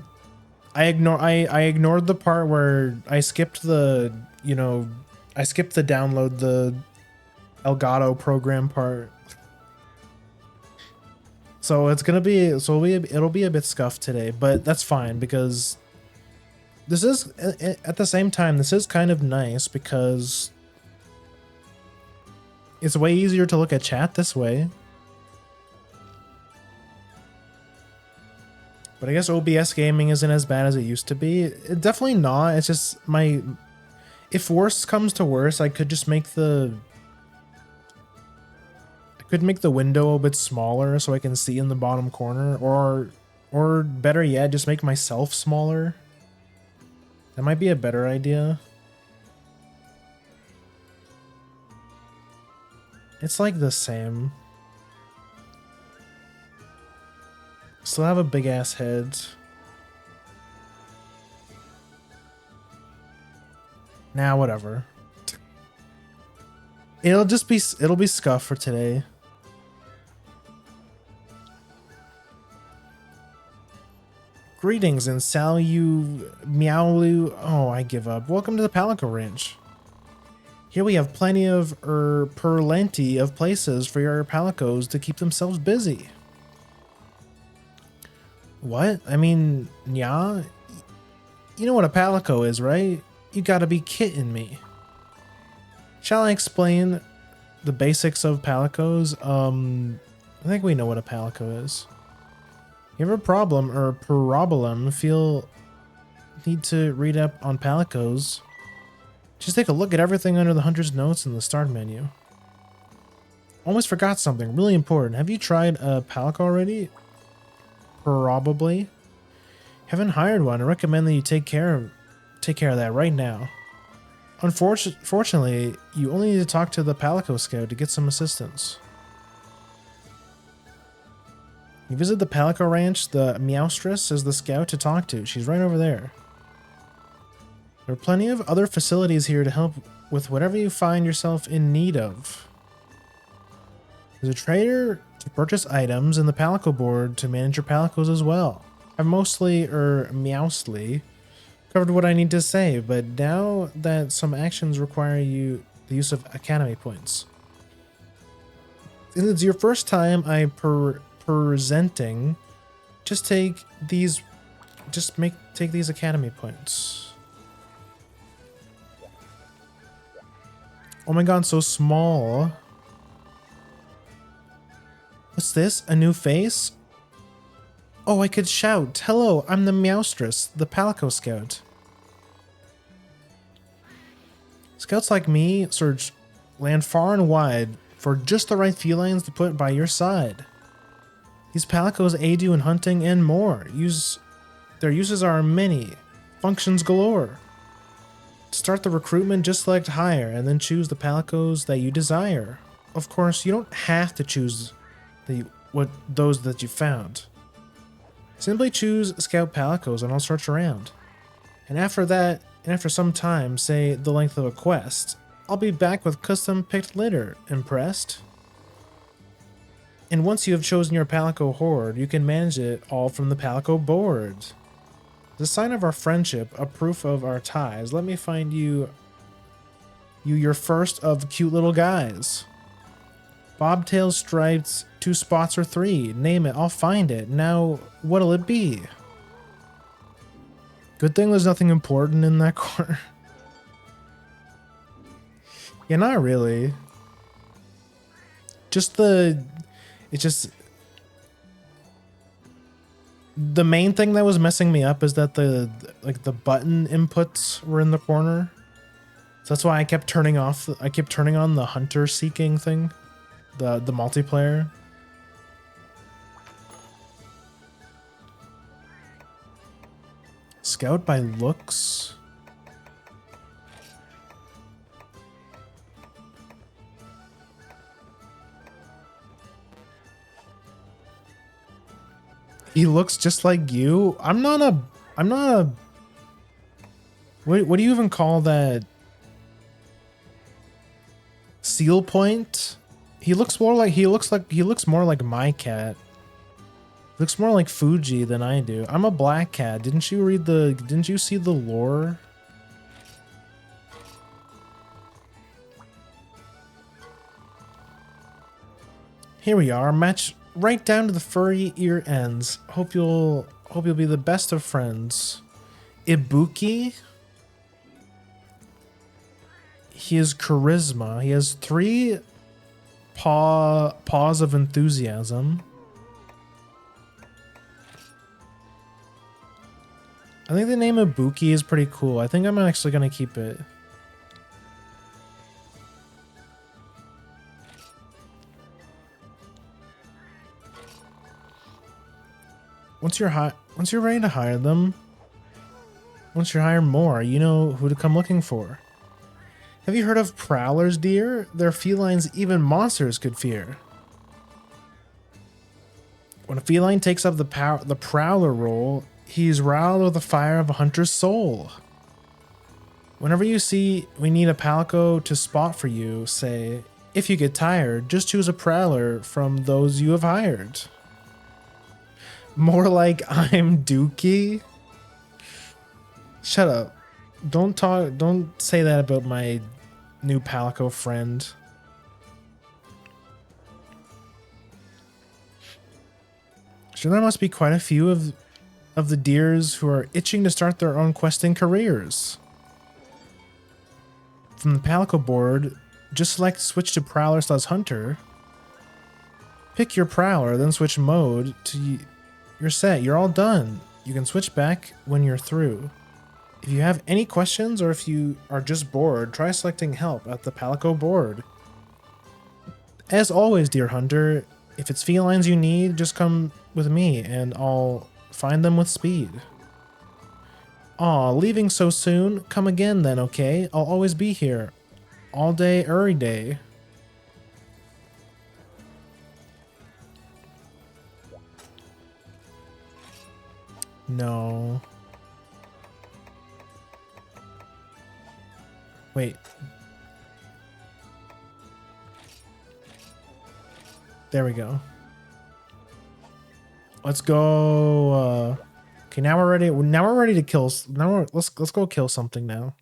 ignored the part where I skipped the, you know, I skipped the download the Elgato program part. So it's gonna be, it'll be a bit scuffed today, but that's fine because this is, at the same time, this is kind of nice because it's way easier to look at chat this way. But I guess OBS gaming isn't as bad as it used to be. It definitely not. It's just if worse comes to worse, I could just make the window a bit smaller so I can see in the bottom corner, or better yet, just make myself smaller. That might be a better idea. It's like the same. Still have a big ass head. Nah, whatever. It'll be scuff for today. Greetings and meowlu. Oh, I give up. Welcome to the Palico Ranch. Here we have plenty of plenty of places for your palicos to keep themselves busy. What? I mean, yeah. You know what a palico is, right? You gotta be kidding me. Shall I explain the basics of palicos? I think we know what a palico is. You have a problem or problem, need to read up on palicos? Just take a look at everything under the Hunter's Notes in the Start menu. Almost forgot something really important. Have you tried a palico already? Probably. Haven't hired one. I recommend that you take care of that right now. Unfortunately, you only need to talk to the Palico Scout to get some assistance. You visit the Palico Ranch, the Meowstress is the scout to talk to. She's right over there. There are plenty of other facilities here to help with whatever you find yourself in need of. There's a trader to purchase items and the Palico board to manage your Palicos as well. I've mostly covered what I need to say, but now that some actions require the use of Academy points. Since it's your first time presenting, take these Academy points. Oh my god, so small. What's this? A new face? Oh, I could shout. Hello, I'm the Meowstress, the Palico Scout. Scouts like me search land far and wide for just the right felines to put by your side. These Palicos aid you in hunting and more. Their uses are many, functions galore. To start the recruitment, just select hire and then choose the Palicos that you desire. Of course, you don't have to choose those that you found. Simply choose Scout Palicos and I'll search around. And after some time, say the length of a quest, I'll be back with custom picked litter. Impressed? And once you have chosen your Palico horde, you can manage it all from the Palico board. As a sign of our friendship, a proof of our ties, let me find you your first of cute little guys. Bobtail, stripes, 2 spots or 3. Name it, I'll find it. Now, what'll it be? Good thing there's nothing important in that corner. Yeah, not really. It's just the main thing that was messing me up is that the button inputs were in the corner. So that's why I kept turning on the hunter seeking thing, the multiplayer. Scout by looks. He looks just like you. I'm not a what do you even call that? Seal point? He looks more like he looks more like my cat. Looks more like Fuji than I do. I'm a black cat. Didn't you see the lore? Here we are, match right down to the furry ear ends. Hope you'll be the best of friends. Ibuki. He has charisma. He has 3 paws of enthusiasm. I think the name Ibuki is pretty cool. I think I'm actually gonna keep it. Once you're ready to hire them, once you hire more, you know who to come looking for. Have you heard of prowlers, dear? They're felines even monsters could fear. When a feline takes up the prowler role, he's riled with the fire of a hunter's soul. Whenever you see we need a palico to spot for you, say, if you get tired, just choose a prowler from those you have hired. More like I'm Dookie. Shut up. Don't say that about my new palico friend. Sure, there must be quite a few of the deers who are itching to start their own questing careers. From the palico board, just select switch to prowler/hunter. Pick your prowler, then switch mode to you're set. You're all done. You can switch back when you're through. If you have any questions or if you are just bored, try selecting help at the palico board. As always, dear hunter, if it's felines you need, just come with me and I'll find them with speed. Aw, leaving so soon? Come again then, okay? I'll always be here. All day, every day. No. Wait. There we go. Let's go. Okay, now we're ready. Now we're ready to kill. Let's go kill something now.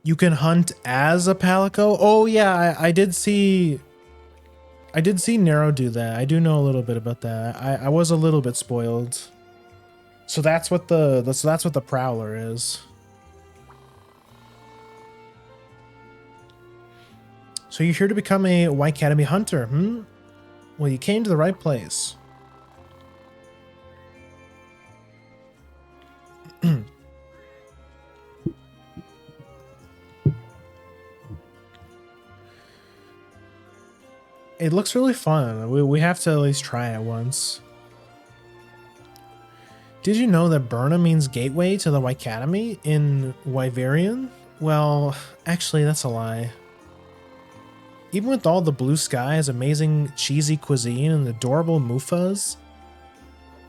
You can hunt as a palico. Oh yeah, I did see. I did see Nero do that. I do know a little bit about that. I was a little bit spoiled. So that's what the prowler is. So you're here to become a White Academy hunter, hmm? Well, you came to the right place. It looks really fun. We have to at least try it once. Did you know that Berna means gateway to the White Academy in Wyverian? Well, actually that's a lie. Even with all the blue skies, amazing cheesy cuisine, and adorable mufas,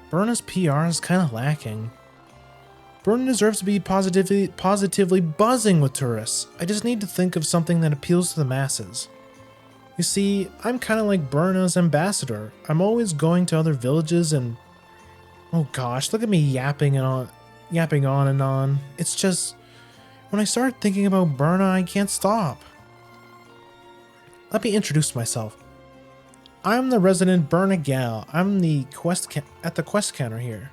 Berna's PR is kind of lacking. Berna deserves to be positively buzzing with tourists. I just need to think of something that appeals to the masses. You see, I'm kind of like Berna's ambassador. I'm always going to other villages and... Oh gosh, look at me yapping on and on. It's just... When I start thinking about Berna, I can't stop. Let me introduce myself. I'm the resident Bernagal. I'm the at the quest counter here.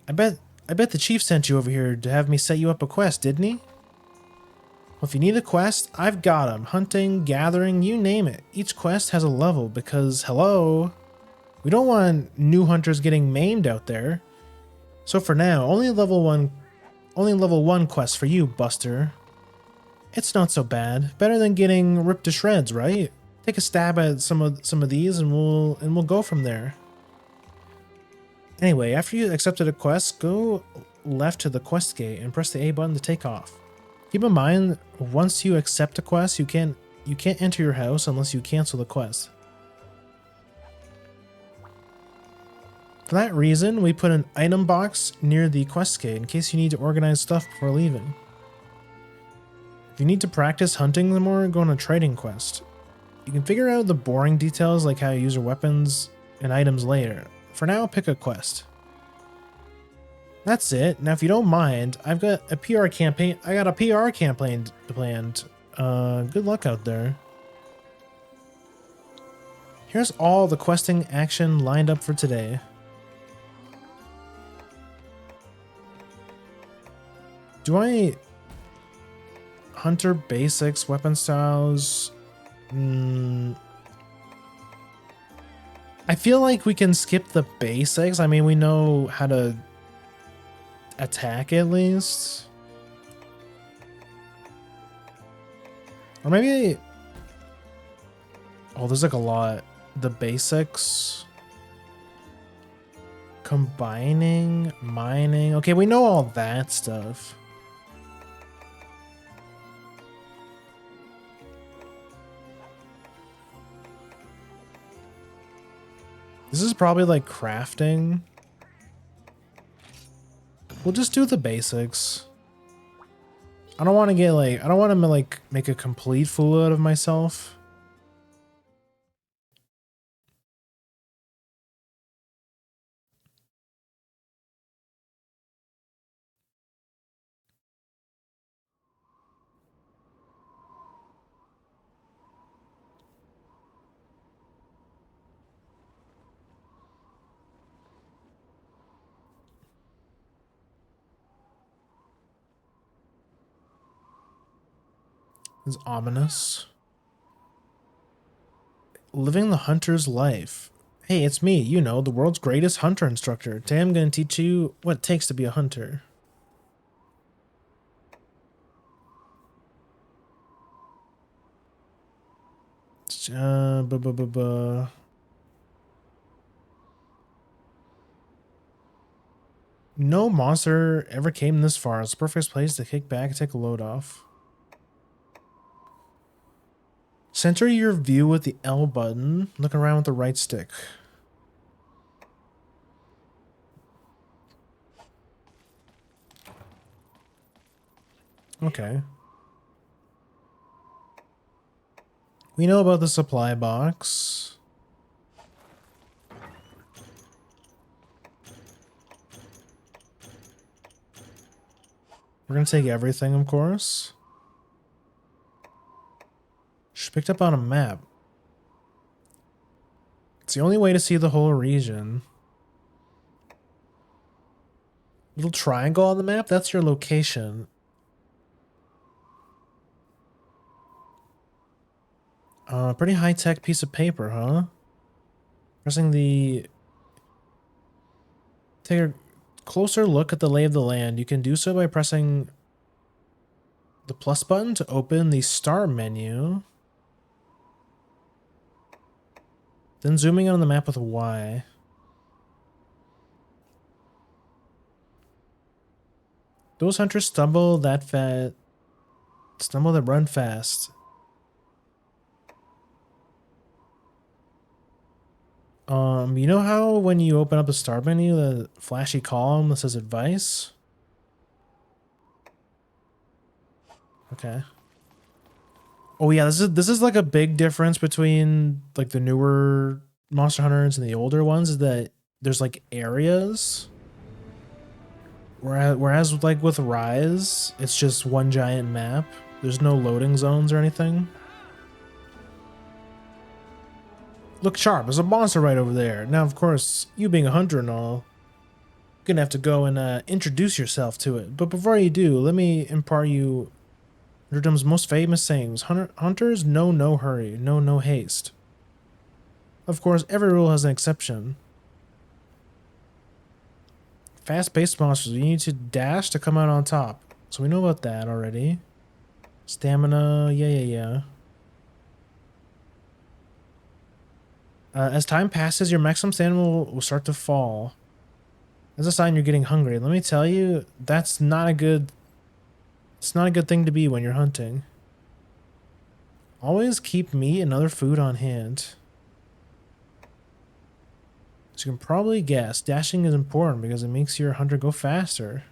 I bet the chief sent you over here to have me set you up a quest, didn't he? Well, if you need a quest, I've got 'em. Hunting, gathering, you name it. Each quest has a level because, hello, we don't want new hunters getting maimed out there. So for now, only level 1 quests for you, Buster. It's not so bad. Better than getting ripped to shreds, right? Take a stab at some of these and we'll go from there. Anyway, after you accepted a quest, go left to the quest gate and press the A button to take off. Keep in mind, once you accept a quest, you can't enter your house unless you cancel the quest. For that reason, we put an item box near the quest gate in case you need to organize stuff before leaving. If you need to practice hunting more, go on a trading quest. You can figure out the boring details like how you use your weapons and items later. For now, pick a quest. That's it. Now, if you don't mind, I've got a PR campaign. I got a PR campaign planned. Good luck out there. Here's all the questing action lined up for today. Do I... Hunter basics, weapon styles... I feel like we can skip the basics. I mean, we know how to attack at least. Or maybe... Oh, there's like a lot. The basics. Combining, mining. Okay, we know all that stuff. This is probably like crafting. We'll just do the basics. I don't want to get like, I don't want to like make a complete fool out of myself. It's ominous. Living the hunter's life. Hey, it's me, you know, the world's greatest hunter instructor. Today I'm going to teach you what it takes to be a hunter. No monster ever came this far. It's the perfect place to kick back and take a load off. Center your view with the L button. Look around with the right stick. Okay. We know about the supply box. We're gonna take everything, of course. She picked up on a map. It's the only way to see the whole region. Little triangle on the map, that's your location. Pretty high-tech piece of paper, huh? Pressing the... Take a closer look at the lay of the land. You can do so by pressing the plus button to open the start menu. Then zooming in on the map with a Y. Those hunters stumble that run fast. You know how when you open up the start menu, the flashy column that says advice? Okay. Oh yeah, this is like a big difference between like the newer Monster Hunters and the older ones, is that there's like areas. Whereas like with Rise, it's just one giant map. There's no loading zones or anything. Look sharp, there's a monster right over there. Now, of course, you being a hunter and all, you're gonna have to go and introduce yourself to it. But before you do, let me impart you Hunterdom's most famous sayings. Hunters know no hurry, know no haste. Of course, every rule has an exception. Fast-paced monsters, you need to dash to come out on top. So we know about that already. Stamina, yeah. As time passes, your maximum stamina will start to fall. That's a sign you're getting hungry. Let me tell you, it's not a good thing to be when you're hunting. Always keep meat and other food on hand. As you can probably guess, dashing is important because it makes your hunter go faster.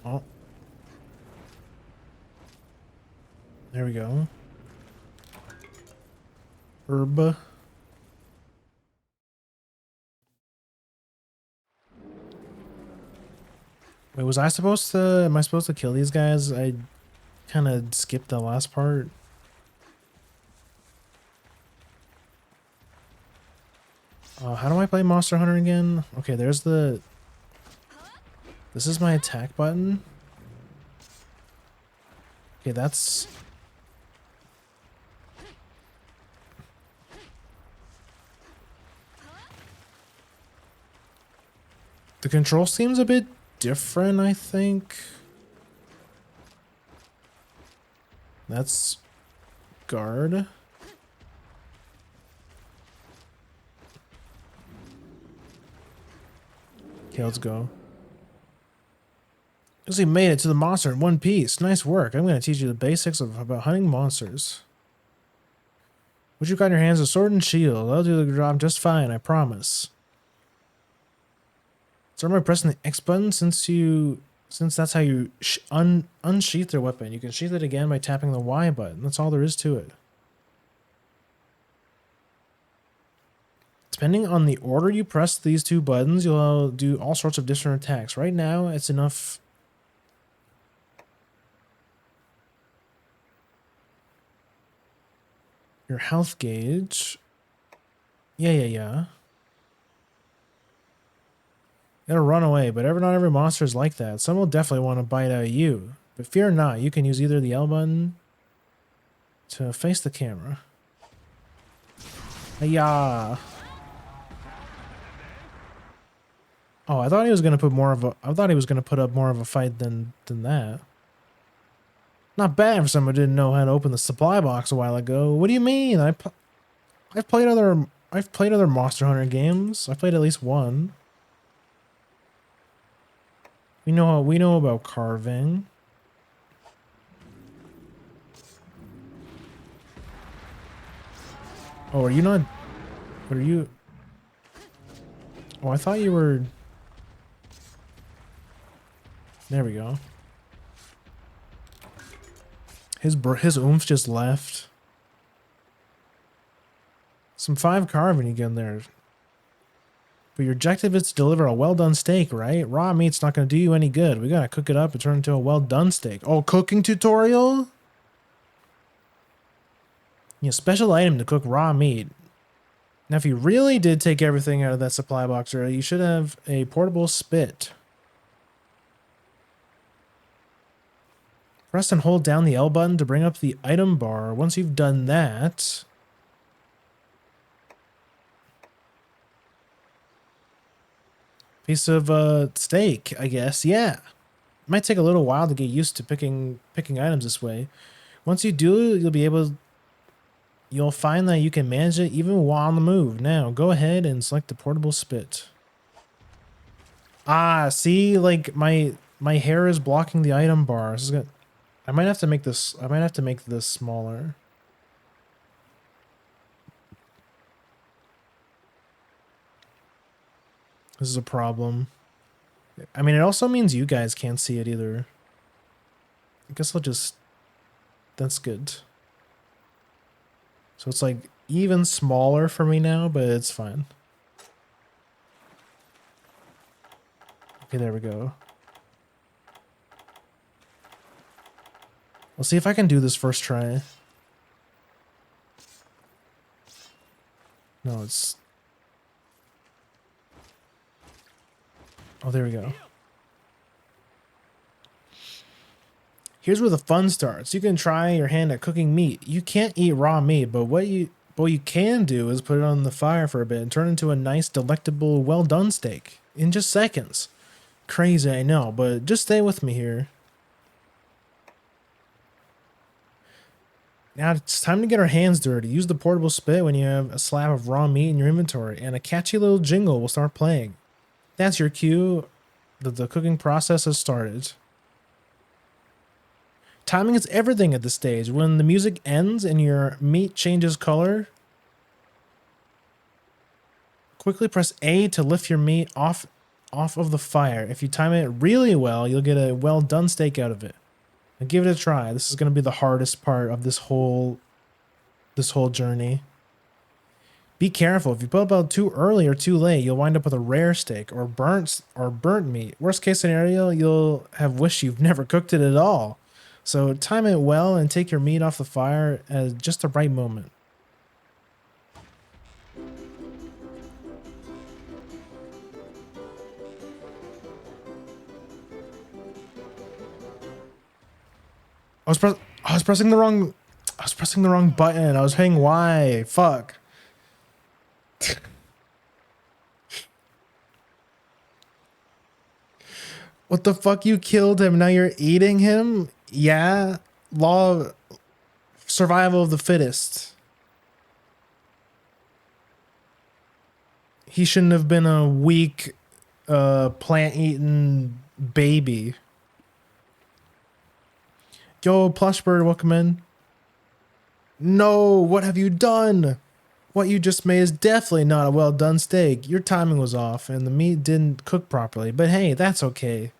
Oh. There we go. Herb. Wait, am I supposed to kill these guys? I kind of skipped the last part. How do I play Monster Hunter again? Okay, this is my attack button. Okay, that's... The control seems a bit different, I think. That's guard. Okay, let's go. Because he made it to the monster in one piece. Nice work. I'm going to teach you the basics about hunting monsters. What you got in your hands? A sword and shield. I'll do the job just fine, I promise. Start by pressing the X button since that's how you unsheath your weapon. You can sheath it again by tapping the Y button. That's all there is to it. Depending on the order you press these two buttons, you'll do all sorts of different attacks. Right now, it's enough. Your health gauge. Yeah. It'll run away, but not every monster is like that. Some will definitely want to bite out of you. But fear not, you can use either the L button to face the camera. Hiya! Oh, I thought he was gonna put up more of a fight than that. Not bad for someone who didn't know how to open the supply box a while ago. What do you mean? I've played other Monster Hunter games. I've played at least one. We know about carving. Oh, are you not? What are you? Oh, I thought you were. There we go. His oomph just left. Some 5 carving again there. But your objective is to deliver a well-done steak, right? Raw meat's not going to do you any good. We got to cook it up and turn it into a well-done steak. Oh, cooking tutorial? Yeah, special item to cook raw meat. Now, if you really did take everything out of that supply box earlier, you should have a portable spit. Press and hold down the L button to bring up the item bar. Once you've done that... Piece of steak, I guess. Yeah. It might take a little while to get used to picking items this way. Once you do, you'll find that you can manage it even while on the move. Now, go ahead and select the portable spit. Ah, see, like my hair is blocking the item bar. This is gonna, I might have to make this smaller. This is a problem. I mean, it also means you guys can't see it either. I guess I'll just, that's good. So it's like even smaller for me now, but it's fine. Okay, there we go. Let's see if I can do this first try. No, it's... Oh, there we go. Here's where the fun starts. You can try your hand at cooking meat. You can't eat raw meat, but what you can do is put it on the fire for a bit and turn it into a nice, delectable, well-done steak in just seconds. Crazy, I know, but just stay with me here. Now it's time to get our hands dirty. Use the portable spit when you have a slab of raw meat in your inventory, and a catchy little jingle will start playing. That's your cue that the cooking process has started. Timing is everything at this stage. When the music ends and your meat changes color, quickly press A to lift your meat off of the fire. If you time it really well, you'll get a well done steak out of it. Now give it a try. This is going to be the hardest part of this whole journey. Be careful. If you put up too early or too late, you'll wind up with a rare steak or burnt meat. Worst case scenario, you'll have wished you've never cooked it at all. So time it well and take your meat off the fire at just the right moment. I was pressing the wrong button. I was hitting Y. Fuck. What the fuck? You killed him. Now you're eating him? Yeah. Survival of the fittest. He shouldn't have been a weak, plant-eating baby. Yo, Plushbird, welcome in. No, what have you done? What you just made is definitely not a well-done steak. Your timing was off, and the meat didn't cook properly. But hey, that's okay.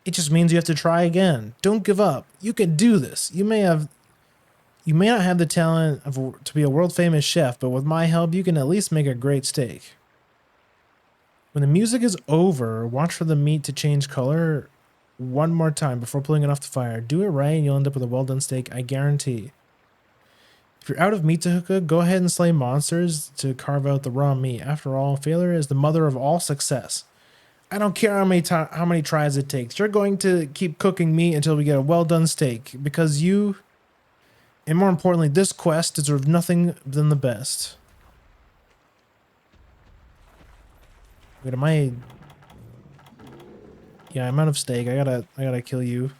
It just means you have to try again. Don't give up. You can do this. You may not have the talent to be a world-famous chef, but with my help, you can at least make a great steak. When the music is over, watch for the meat to change color one more time before pulling it off the fire. Do it right and you'll end up with a well-done steak, I guarantee. If you're out of meat to cook, go ahead and slay monsters to carve out the raw meat. After all, failure is the mother of all success. I don't care how many tries it takes. You're going to keep cooking meat until we get a well-done steak, because you, and more importantly, this quest deserves nothing than the best. Wait, am I... Yeah, I'm out of steak. I gotta kill you.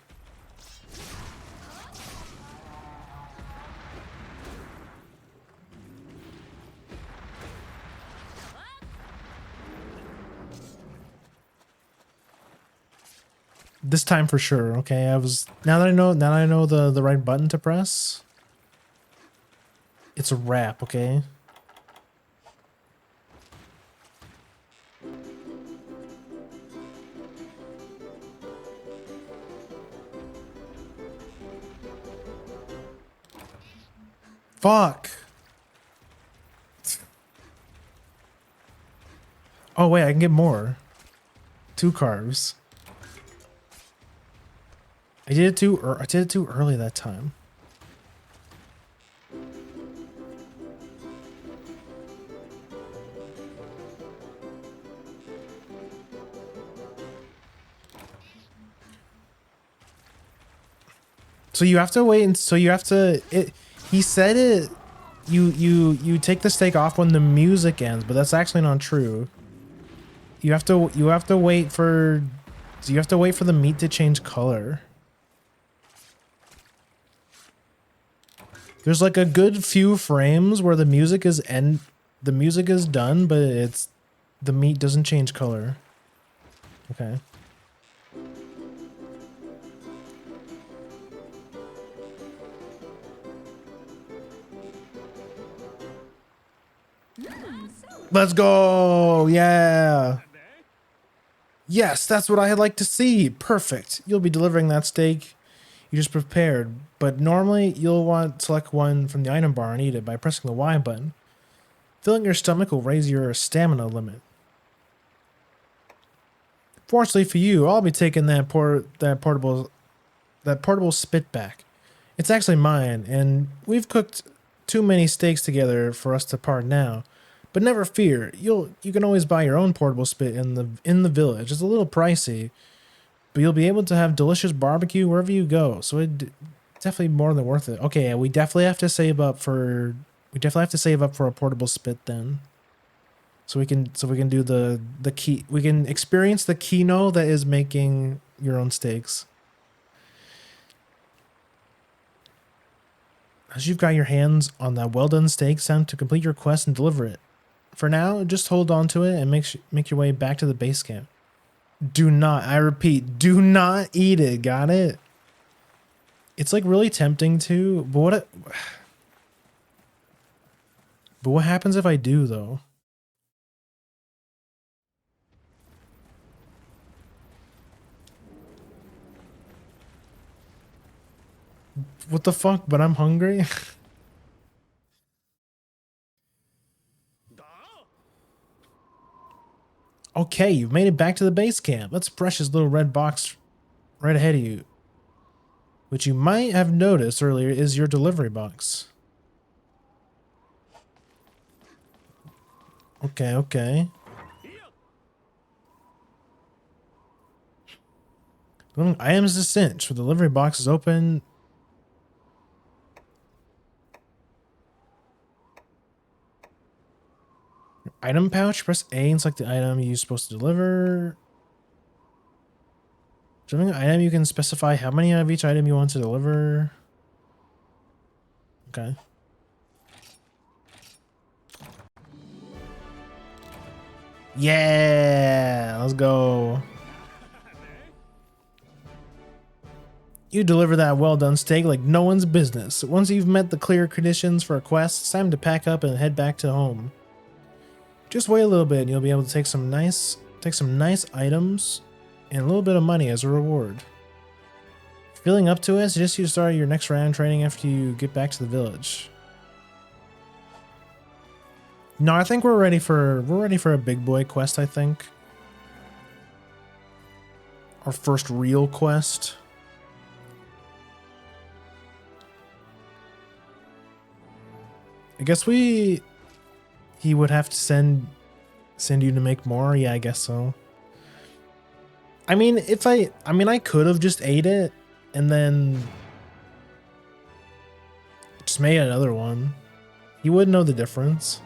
This time for sure. Okay, now that I know the right button to press, it's a wrap, okay? Fuck. Oh wait, I can get more. 2 carbs. I did it too early that time. So you have to wait, and so you have to he said it, you take the steak off when the music ends, but that's actually not true. You have to wait for the meat to change color. There's like a good few frames where the music is done, but the meat doesn't change color. Okay. Let's go! Yeah! Yes, that's what I'd like to see! Perfect! You'll be delivering that steak you just prepared, but normally you'll want to select one from the item bar and eat it by pressing the Y button. Filling your stomach will raise your stamina limit. Fortunately for you, I'll be taking that portable spit back. It's actually mine, and we've cooked too many steaks together for us to part now. But never fear, you can always buy your own portable spit in the village. It's a little pricey, but you'll be able to have delicious barbecue wherever you go. So it's definitely more than worth it. Okay, yeah, we definitely have to save up for a portable spit then. So we can do the key. We can experience the kino that is making your own steaks. As you've got your hands on that well done steak, it's time to complete your quest and deliver it. For now, just hold on to it and make your way back to the base camp. Do not, I repeat, do not eat it. Got it? It's like really tempting to, but what happens if I do though? What the fuck? But I'm hungry. Okay, you've made it back to the base camp. That's a precious little red box right ahead of you, which you might have noticed earlier is your delivery box. Okay. Items to cinch. The delivery box is open. Item pouch. Press A and select the item you're supposed to deliver. During an item, you can specify how many of each item you want to deliver. Okay. Yeah, let's go. You deliver that well done steak like no one's business. Once you've met the clear conditions for a quest, it's time to pack up and head back to home. Just wait a little bit and you'll be able to take some nice items and a little bit of money as a reward. Feeling up to it, suggest you start your next round training after you get back to the village. No, I think we're ready for a big boy quest, I think. Our first real quest. I guess he would have to send you to make more. Yeah, I guess so. I mean, I could have just ate it and then just made another one. He wouldn't know the difference.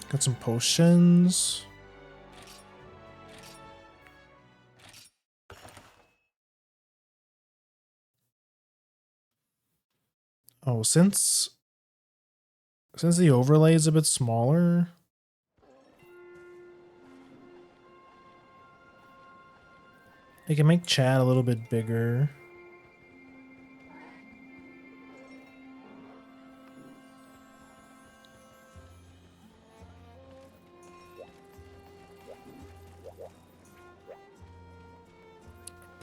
Got some potions. Oh, since the overlay is a bit smaller, I can make chat a little bit bigger.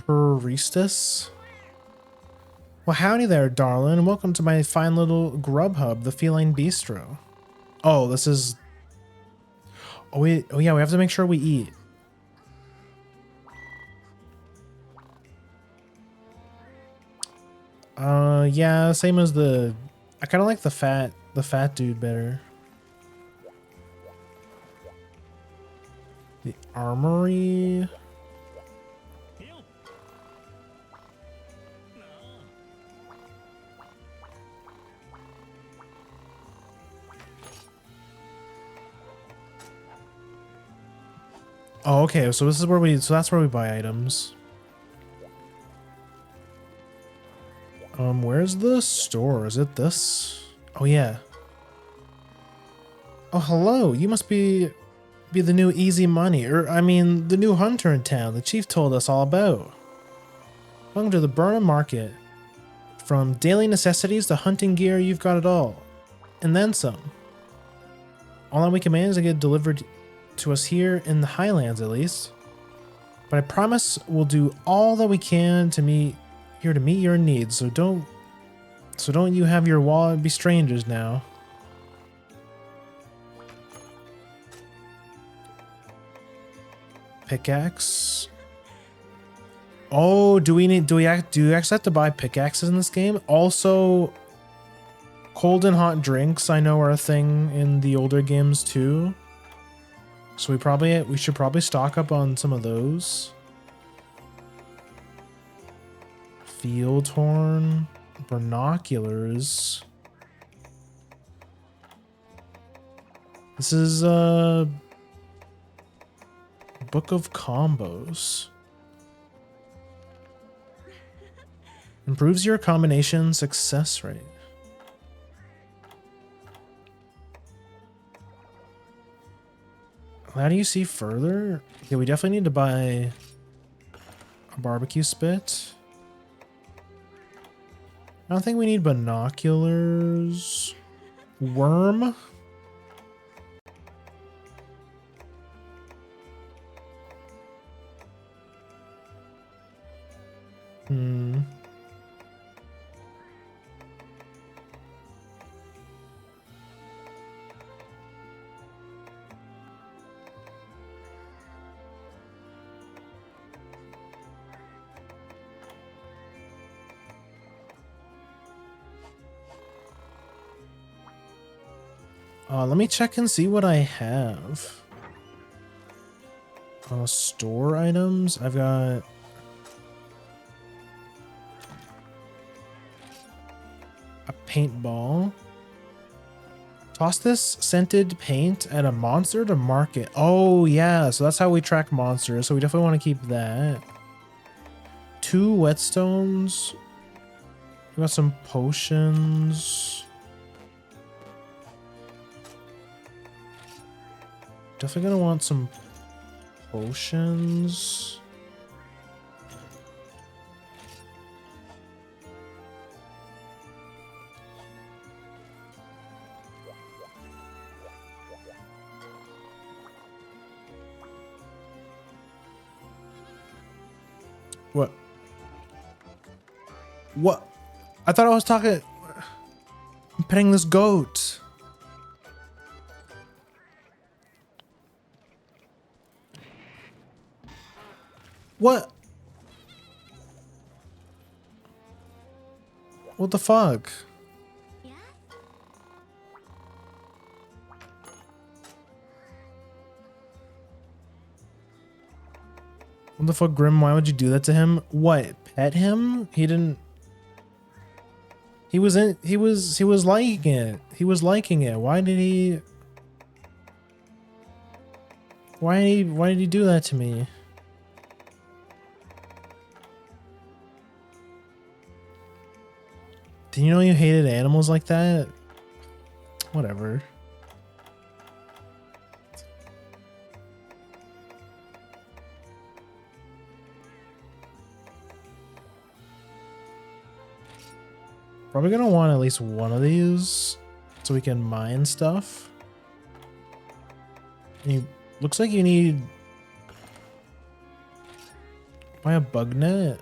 Priestess? Well, howdy there, darling, and welcome to my fine little grub hub, the Feline Bistro. Oh, this is... Oh, yeah, we have to make sure we eat. Yeah, same as the... I kind of like the fat dude better. The armory... Oh, okay, so this is where that's where we buy items. Where's the store? Is it this? Oh, yeah. Oh, hello. You must be the new Easy Money, or I mean, the new hunter in town the chief told us all about. Welcome to the Burnham Market. From daily necessities to hunting gear, you've got it all. And then some. All that we can manage to get delivered to us here in the Highlands, at least. But I promise we'll do all that we can to meet your needs. So don't you have your wallet be strangers now. Pickaxe. Oh, do you actually have to buy pickaxes in this game? Also, cold and hot drinks I know are a thing in the older games too. So we should probably stock up on some of those. Field horn, binoculars. This is a book of combos. Improves your combination success rate. How do you see further? Okay, we definitely need to buy a barbecue spit. I don't think we need binoculars. Worm. Let me check and see what I have. Store items. I've got a paintball. Toss this scented paint at a monster to mark it. Oh yeah, so that's how we track monsters. So we definitely want to keep that. 2 whetstones. We got some potions. Definitely gonna want some potions. What? What? I thought I was talking. I'm petting this goat. What? What the fuck? What the fuck, Grim? Why would you do that to him? What? Pet him? He didn't. He was liking it. He was liking it. Why did he do that to me? Did you know you hated animals like that? Whatever. Probably gonna want at least one of these so we can mine stuff. Looks like you need buy a bug net.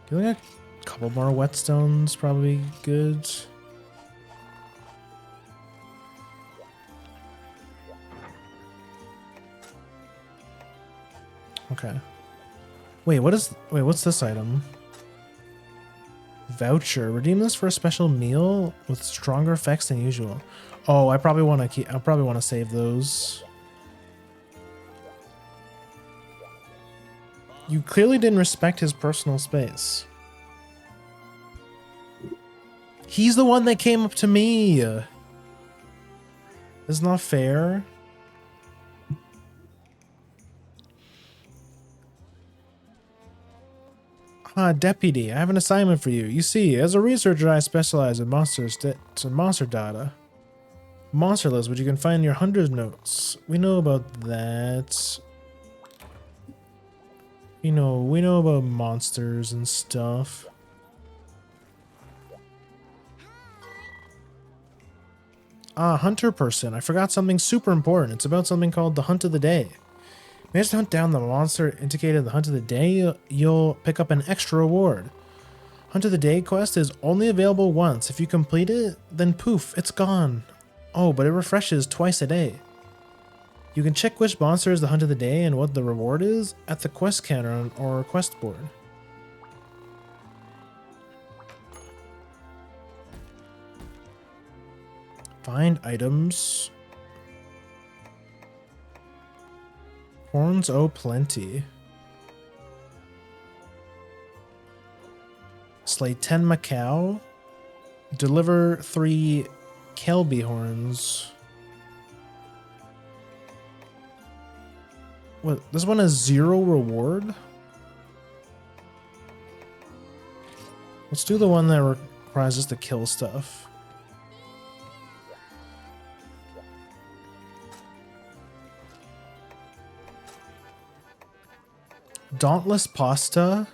Doing a couple more whetstones probably good. Okay. What's this item? Voucher. Redeem this for a special meal with stronger effects than usual. Oh, I probably want to save those. You clearly didn't respect his personal space. He's the one that came up to me. It's not fair. Deputy, I have an assignment for you. You see, as a researcher, I specialize in monster data. Monster list, which you can find in your hunter's notes. We know about that. We know about monsters and stuff. Ah, hunter person. I forgot something super important. It's about something called the Hunt of the Day. Manage to hunt down the monster indicated in the Hunt of the Day, you'll pick up an extra reward. Hunt of the Day quest is only available once. If you complete it, then poof, it's gone. Oh, but it refreshes twice a day. You can check which monster is the Hunt of the Day and what the reward is at the quest counter or quest board. Find items. Horns, oh plenty. Slay 10 Macau. Deliver 3 Kelby horns. What? This one has 0 reward? Let's do the one that requires us to kill stuff. Dauntless Pasta.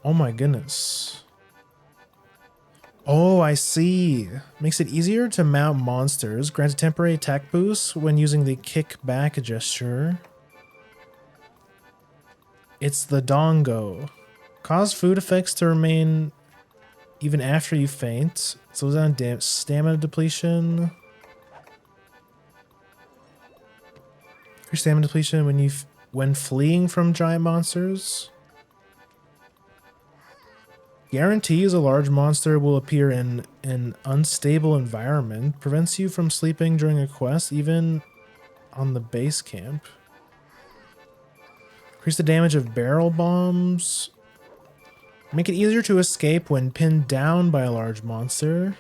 Oh my goodness. Oh, I see. Makes it easier to mount monsters. Grants a temporary attack boost when using the kick back gesture. It's the Dongo. Cause food effects to remain even after you faint. Slows down stamina depletion. Your stamina depletion when fleeing from giant monsters. Guarantees a large monster will appear in an unstable environment. Prevents you from sleeping during a quest, even on the base camp. Increase the damage of barrel bombs. Make it easier to escape when pinned down by a large monster.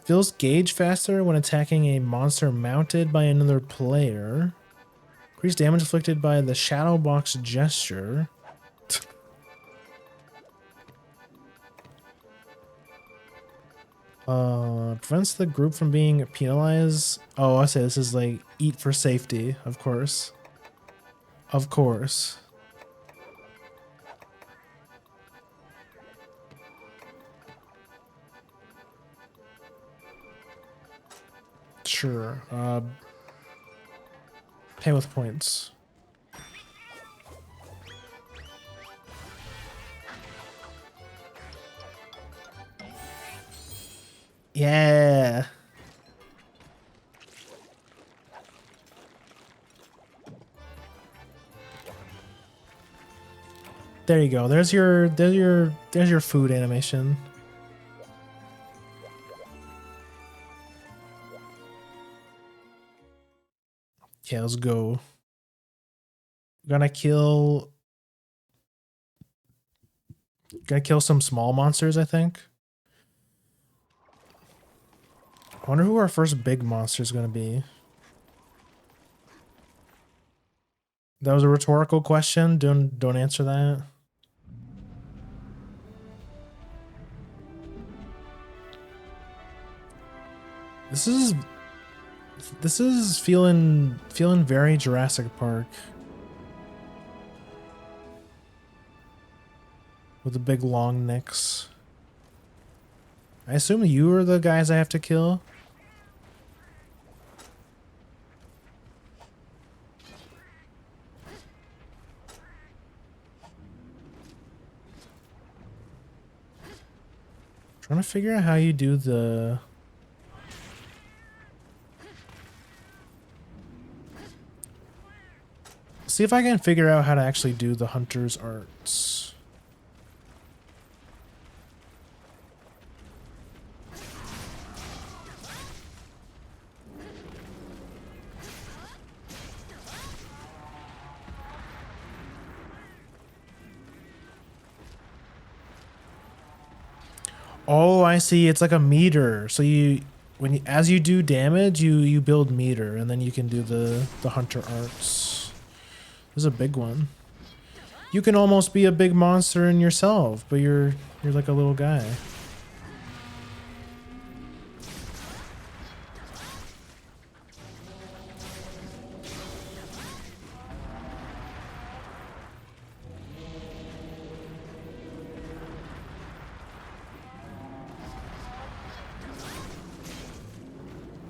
Fills gauge faster when attacking a monster mounted by another player. Increase damage inflicted by the shadow box gesture. Prevents the group from being penalized. Oh, I say this is like eat for safety, of course. Of course. Sure. Pay with points. Yeah. There you go. There's your food animation. Okay, let's go. Gonna kill some small monsters, I think. I wonder who our first big monster is gonna be. That was a rhetorical question. Don't answer that. This is feeling very Jurassic Park. With the big long necks. I assume you are the guys I have to kill. Trying to figure out how you do the... See if I can figure out how to actually do the hunter's arts. Oh, I see. It's like a meter. So as you do damage, you build meter, and then you can do the hunter arts. This is a big one. You can almost be a big monster in yourself, but you're like a little guy.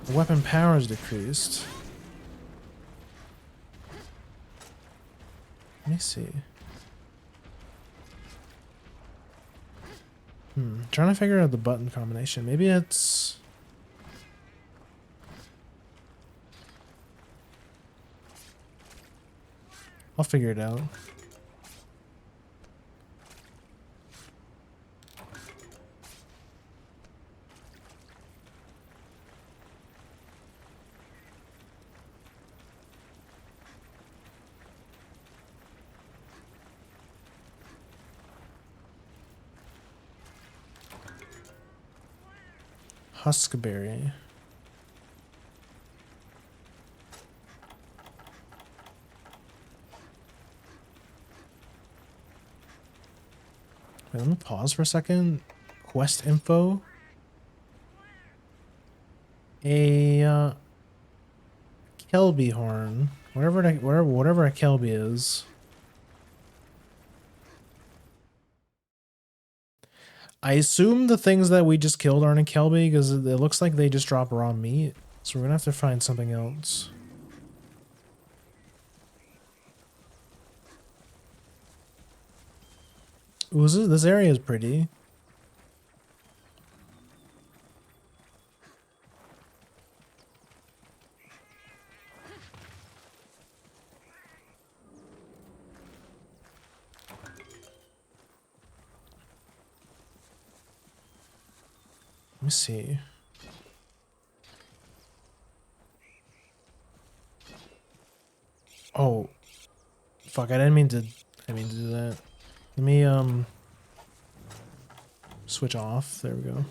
The weapon power is decreased. Let me see. Trying to figure out the button combination. Maybe it's... I'll figure it out. Huskberry. Wait, let me pause for a second. Quest info. A Kelby horn. Whatever a Kelby is. I assume the things that we just killed aren't a Kelby because it looks like they just drop raw meat. So we're gonna have to find something else. Ooh, this area is pretty. Let me see. Oh, fuck! I didn't mean to do that. Let me switch off. There we go.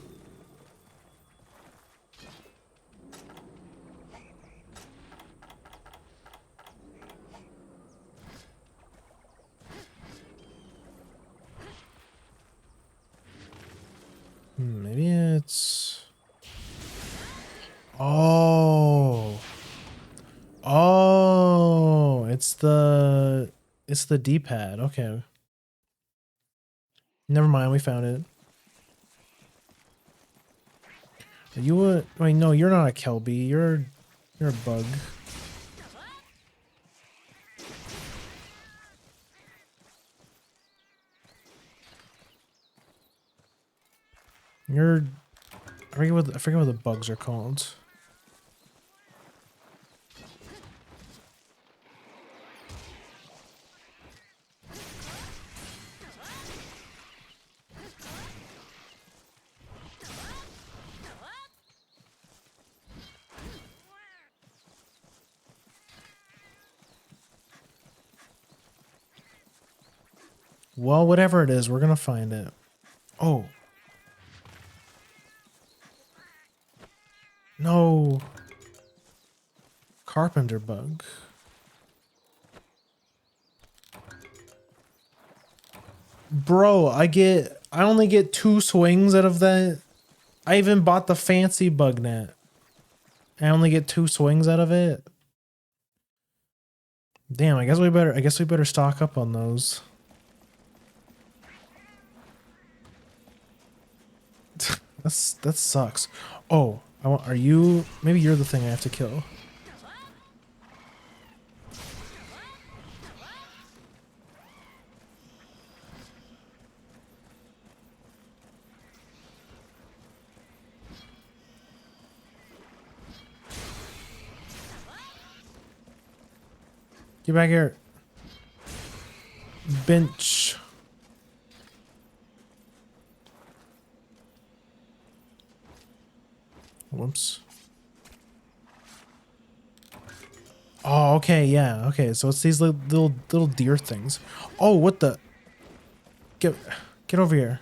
Maybe it's... Oh. Oh, it's the D-pad. Okay. Never mind, we found it. Are you a... Wait, no, you're not a Kelby. You're a bug. You're... I forget what the bugs are called. Well, whatever it is, we're gonna find it. Oh. No. Carpenter bug. Bro, I only get 2 swings out of that. I even bought the fancy bug net. I only get 2 swings out of it. Damn, I guess we better stock up on those. That sucks. Oh, are you... Maybe you're the thing I have to kill. Get back here. Bench. Whoops. Oh, okay, yeah, okay. So it's these little deer things. Oh, what the? Get over here.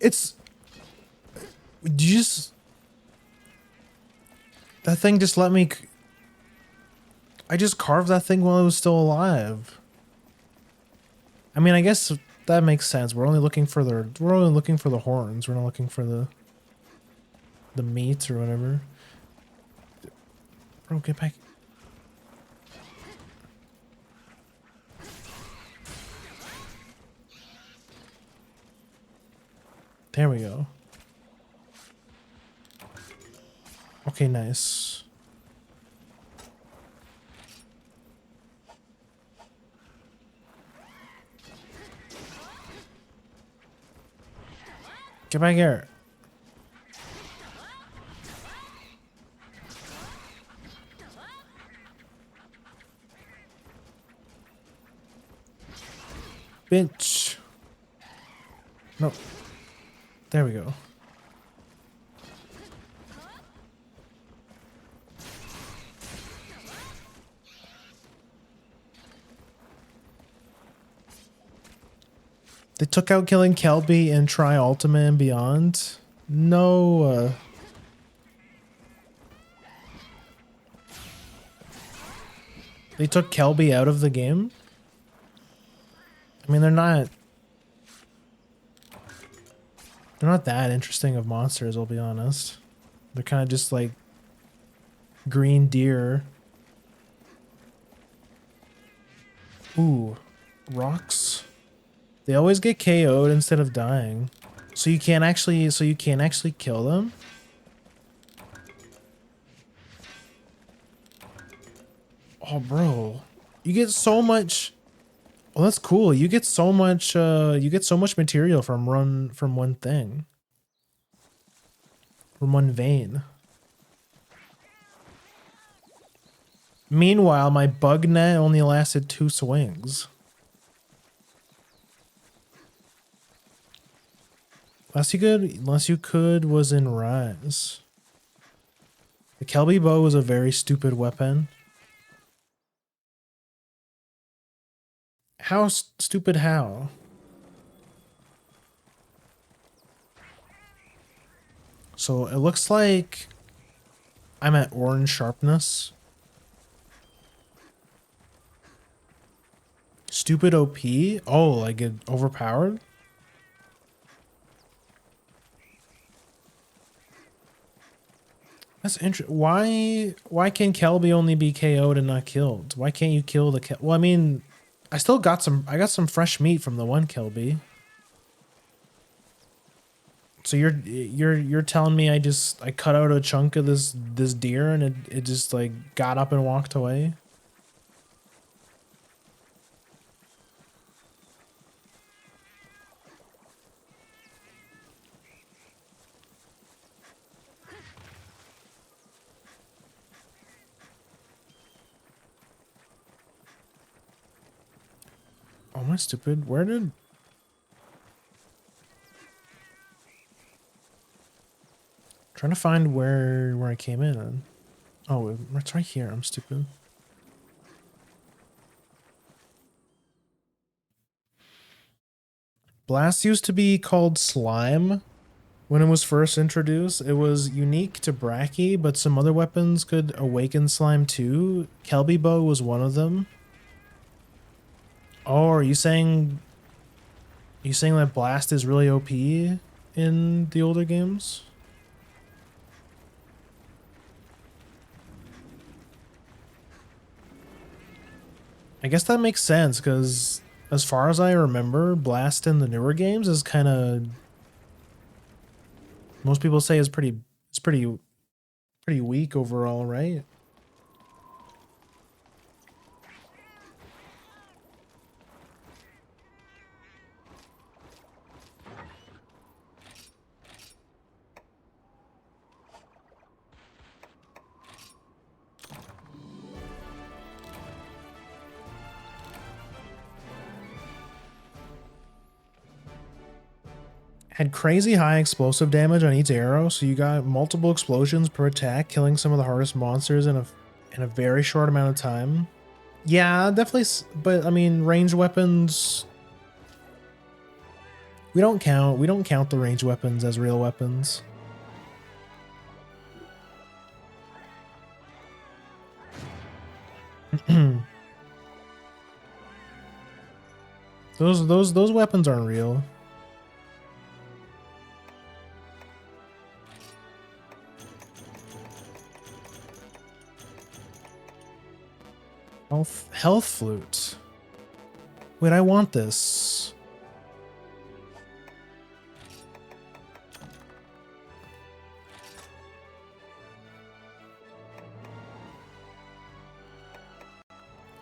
It's you just that thing just let me. I just carved that thing while it was still alive. I mean, I guess that makes sense. We're only looking for the horns. We're not looking for the meat or whatever. Bro, get back. There we go. Okay, nice. Get back here. Bitch. No. There we go. They took out killing Kelby and try Ultima and Beyond. No. They took Kelby out of the game. I mean, they're not that interesting of monsters, I'll be honest. They're kind of just like green deer. Ooh, rocks. They always get KO'd instead of dying. So you can't actually kill them? Oh, bro. You get so much. Well, that's cool. You get so much material from one thing. From one vein. Meanwhile, my bug net only lasted 2 swings. Unless you could was in Rise. The Kelby bow was a very stupid weapon. How stupid how? So it looks like I'm at orange sharpness. Stupid OP? Oh, like it overpowered? That's interesting. Why can Kelby only be KO'd and not killed? Why can't you kill the Well, I mean, I got some fresh meat from the one Kelby. So you're telling me I cut out a chunk of this deer and it just like got up and walked away? Oh, am I stupid? Trying to find where I came in. Oh, it's right here. I'm stupid. Blast used to be called Slime when it was first introduced. It was unique to Bracky, but some other weapons could awaken Slime too. Kelby Bow was one of them. Oh, are you saying that Blast is really OP in the older games? I guess that makes sense, because as far as I remember, Blast in the newer games is kind of, most people say is pretty weak overall, right? Had crazy high explosive damage on each arrow, so you got multiple explosions per attack, killing some of the hardest monsters in a very short amount of time. Yeah, definitely, but I mean, ranged weapons We don't count the ranged weapons as real weapons. Those weapons aren't real. Health flute. Wait, I want this.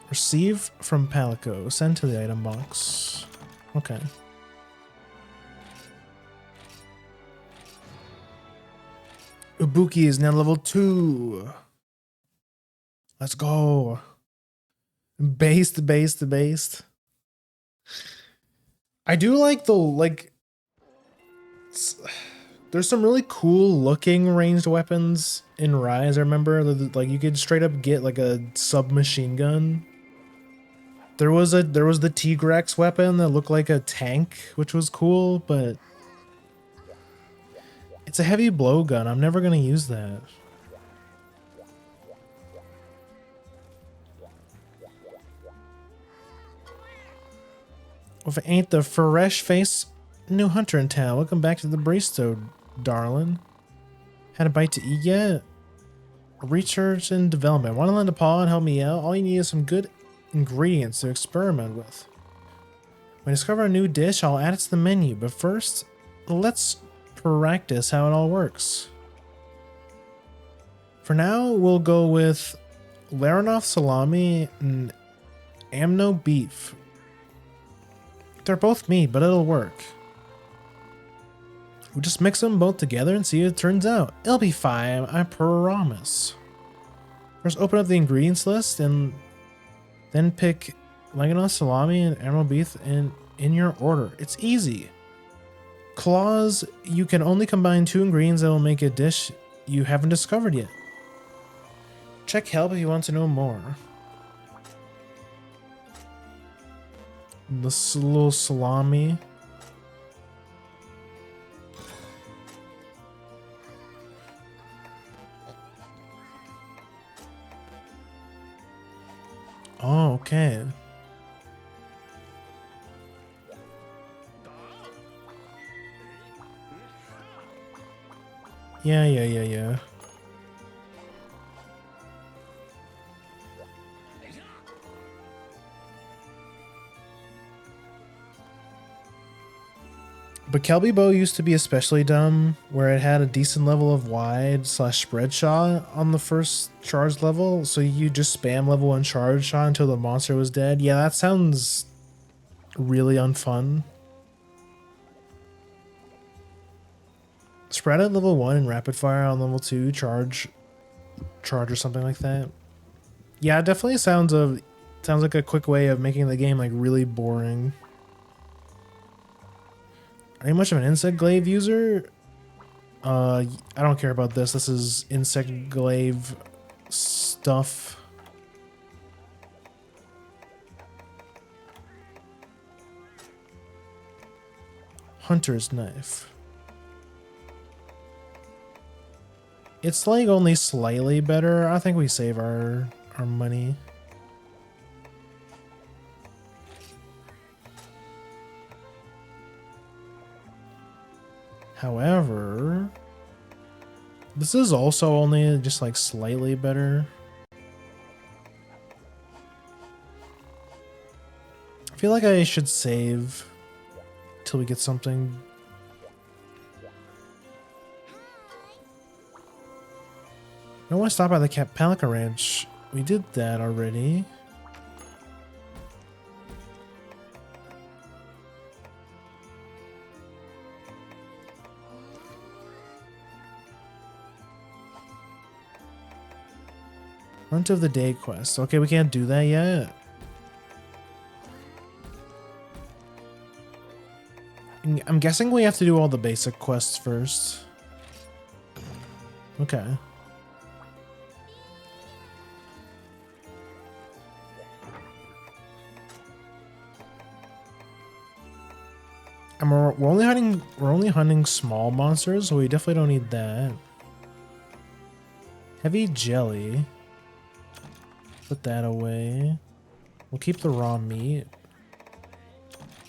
Receive from Palico. Send to the item box. Okay. Ibuki is now level 2. Let's go. Based. I do like there's some really cool looking ranged weapons in Rise. I remember like you could straight up get like a submachine gun. There was the T-Rex weapon that looked like a tank, which was cool, but it's a heavy blow gun. I'm never gonna use that. If it ain't the fresh face new hunter in town, welcome back to the Bristow, darling. Had a bite to eat yet? Research and development. Want to lend a paw and help me out? All you need is some good ingredients to experiment with. When I discover a new dish, I'll add it to the menu, but first, let's practice how it all works. For now, we'll go with Laranov salami and Amno beef. They're both meat, but it'll work. We'll just mix them both together and see how it turns out. It'll be fine, I promise. First, open up the ingredients list and then pick Laranov salami and Amno beef in your order. It's easy. Clause, you can only combine 2 ingredients that will make a dish you haven't discovered yet. Check help if you want to know more. This little salami. Oh, okay. Yeah. But Kelby Bow used to be especially dumb, where it had a decent level of wide / spread shot on the first charge level, so you just spam level 1 charge shot until the monster was dead. Yeah, that sounds really unfun. Spread at level 1 and rapid fire on level 2 charge or something like that. Yeah, it definitely sounds like a quick way of making the game like really boring. Are you much of an insect glaive user? I don't care about this. This is insect glaive stuff. Hunter's knife. It's like only slightly better. I think we save our money. However, this is also only just like slightly better. I feel like I should save till we get something. I want to stop by the Palica Ranch. We did that already. Hunt of the Day quest. Okay, we can't do that yet. I'm guessing we have to do all the basic quests first. Okay. And we're only hunting small monsters, so we definitely don't need that. Heavy jelly. Put that away. We'll keep the raw meat.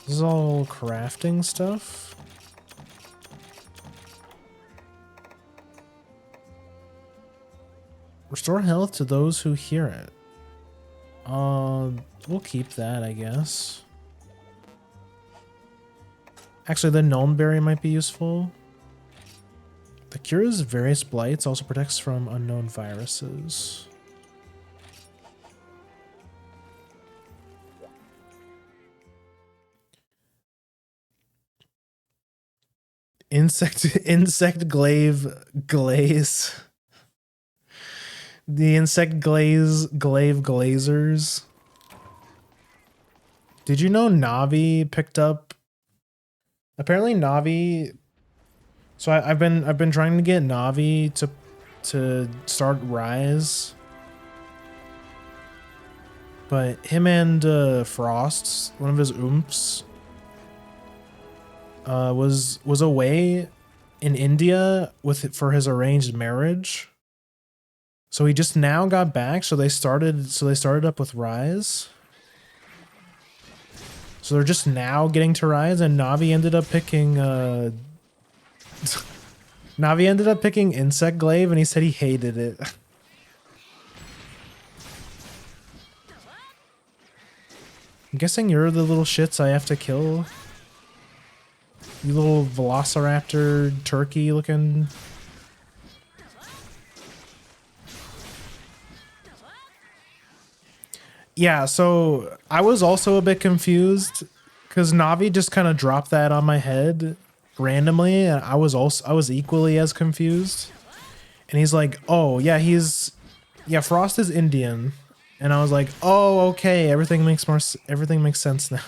This is all crafting stuff. Restore health to those who hear it. We'll keep that, I guess. Actually, the gnome berry might be useful. The cures various blights, also protects from unknown viruses. Insect glaze. The insect glaive glazers. Did you know Navi picked up? Apparently Navi. So I've been trying to get Navi to start Rise, but him and Frost, one of his oomps, was away in India for his arranged marriage. So he just now got back. So they started up with Rise. So they're just now getting to Rise, and Navi ended up picking Navi ended up picking Insect Glaive, and he said he hated it. I'm guessing you're the little shits I have to kill. You little velociraptor turkey looking. Yeah, so I was also a bit confused because Navi just kind of dropped that on my head randomly, and I was equally as confused. And he's like, "Oh yeah, Frost is Indian," and I was like, "Oh okay, everything makes sense now."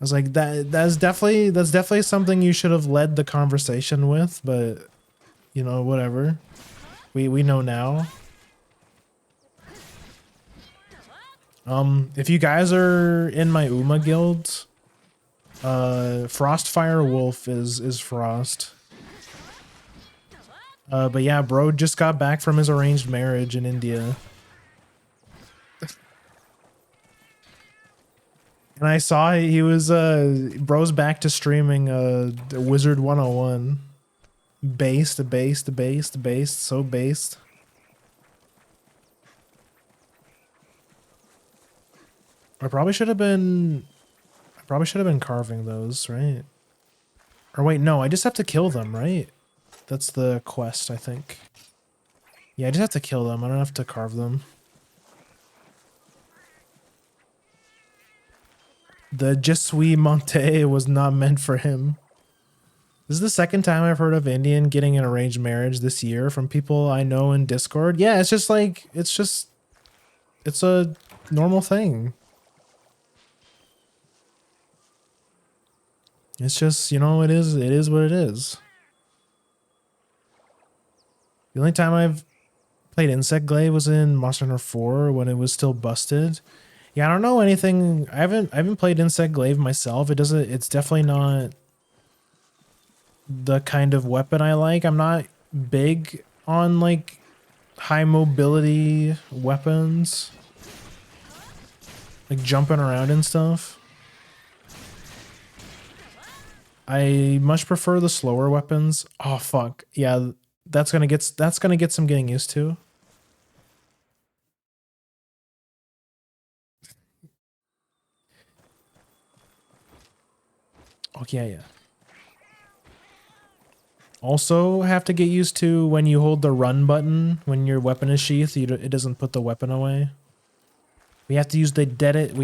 I was like, that's definitely something you should have led the conversation with, but you know, whatever. We know now. If you guys are in my Uma guild, Frostfire Wolf is Frost. But yeah, bro just got back from his arranged marriage in India. And I saw he was bro's back to streaming Wizard 101. Based, so based. I probably should have been carving those, right? Or wait, no, I just have to kill them, right? That's the quest, I think. Yeah, I just have to kill them. I don't have to carve them. The Je suis monté was not meant for him. This is the second time I've heard of Indian getting an arranged marriage this year from people I know in Discord. Yeah, it's just like, it's a normal thing. It's just, you know, it is what it is. The only time I've played Insect Glaive was in Monster Hunter 4 when it was still busted. Yeah, I don't know anything. I haven't played Insect Glaive myself. It's definitely not the kind of weapon I like. I'm not big on like high mobility weapons, like jumping around and stuff. I much prefer the slower weapons. Oh fuck. Yeah, that's gonna get some getting used to. Oh yeah. Also have to get used to when you hold the run button when your weapon is sheathed, it doesn't put the weapon away. We have to use the dedicated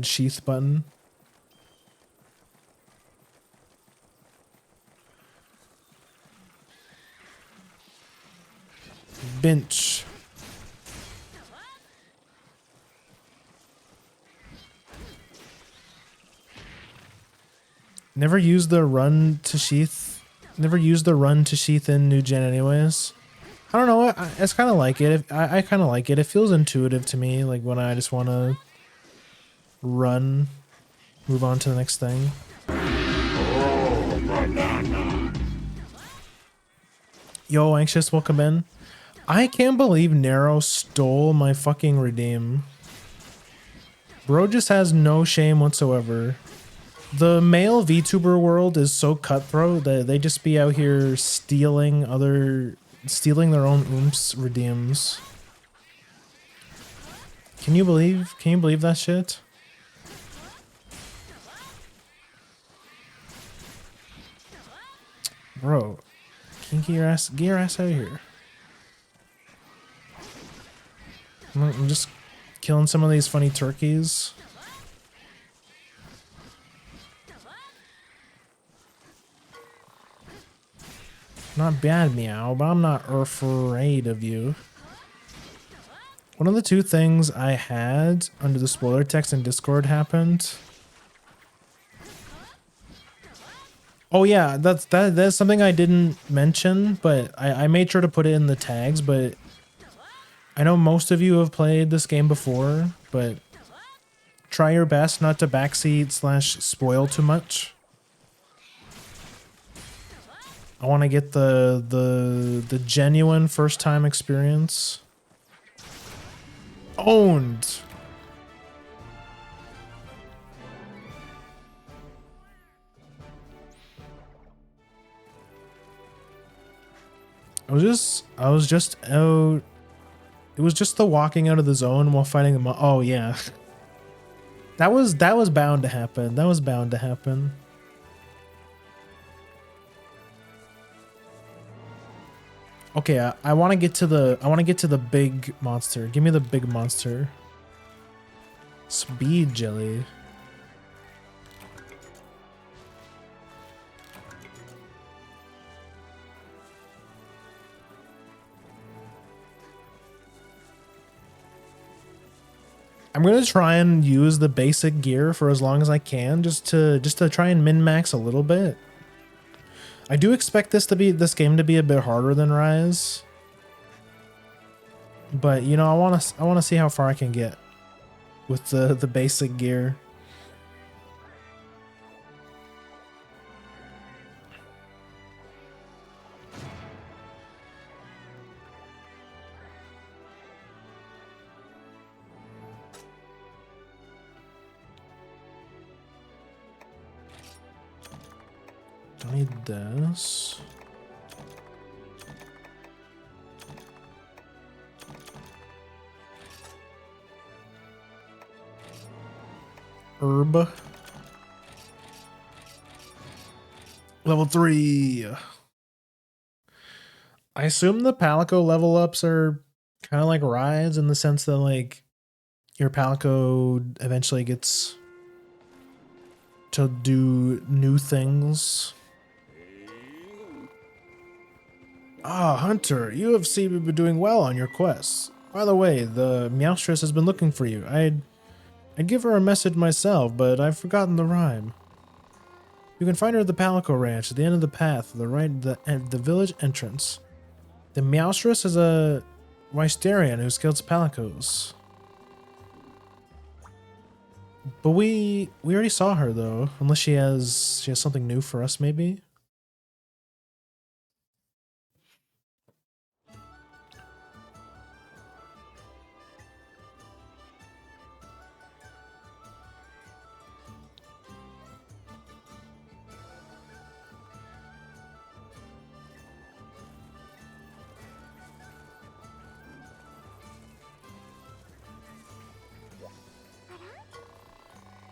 sheath button. Bench. Never used the run to sheath. Never used the run to sheath in new gen anyways. I don't know. It's kind of like it. I kind of like it. It feels intuitive to me. Like when I just want to run, move on to the next thing. Yo, Anxious, welcome in. I can't believe Nero stole my fucking redeem. Bro just has no shame whatsoever. The male VTuber world is so cutthroat that they just be out here stealing their own oomps redeems. Can you believe that shit? Bro, can you get your ass out of here. I'm just killing some of these funny turkeys. Not bad, meow, but I'm not afraid of you. One of the two things I had under the spoiler text in Discord happened. Oh yeah, that's something I didn't mention, but I made sure to put it in the tags, but I know most of you have played this game before, but try your best not to backseat / spoil too much. I want to get the genuine first time experience. Owned. I was just out. It was just the walking out of the zone while fighting them. Oh yeah. That was bound to happen. That was bound to happen. Okay, I want to get to the big monster. Give me the big monster. Speed jelly. I'm gonna try and use the basic gear for as long as I can, just to try and min-max a little bit. I do expect this game to be a bit harder than Rise, but you know, I want to see how far I can get with the basic gear. Don't need this. Herb. Level 3. I assume the Palico level ups are kind of like Rise in the sense that like your Palico eventually gets to do new things. Ah, Hunter, you have seemed to be doing well on your quests. By the way, the Meowstress has been looking for you. I'd give her a message myself, but I've forgotten the rhyme. You can find her at the Palico Ranch at the end of the path, the village entrance. The Meowstress is a Wysterian who scouts Palicos. But we already saw her though, unless she has something new for us maybe.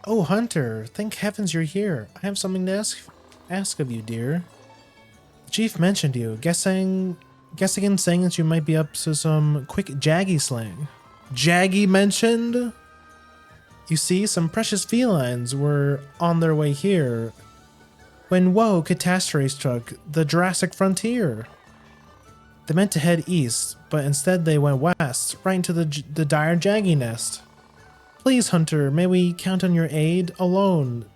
Oh, Hunter, thank heavens you're here. I have something to ask of you, dear. The chief mentioned you, guessing and saying that you might be up to some quick Jaggy slaying. Jaggy mentioned? You see, some precious felines were on their way here when, whoa, catastrophe struck the Jurassic frontier. They meant to head east, but instead they went west, right into the dire Jaggy nest. Please, Hunter, may we count on your aid alone?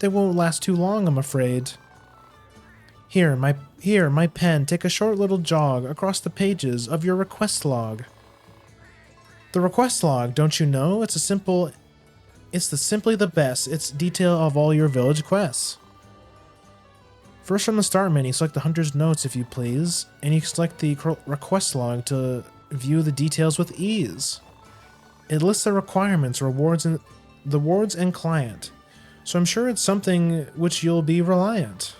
They won't last too long, I'm afraid. Here, my pen. Take a short little jog across the pages of your request log. The request log, don't you know? It's simply the best. It's detail of all your village quests. First from the start menu, select the Hunter's Notes if you please, and you can select the request log to view the details with ease. It lists the requirements, rewards, and client, so I'm sure it's something which you'll be reliant.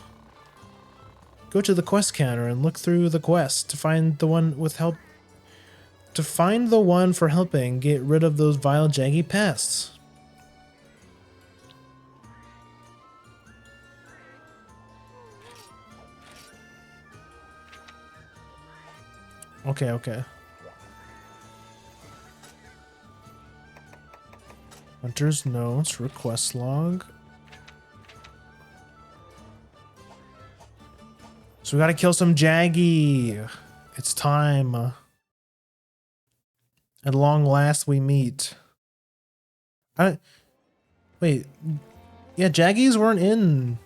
Go to the quest counter and look through the quest to find the one with help. To find the one for helping get rid of those vile jaggy pests. Okay. Hunter's Notes, request log. So we gotta kill some jaggy. It's time. At long last we meet. Wait. Yeah, jaggies weren't in.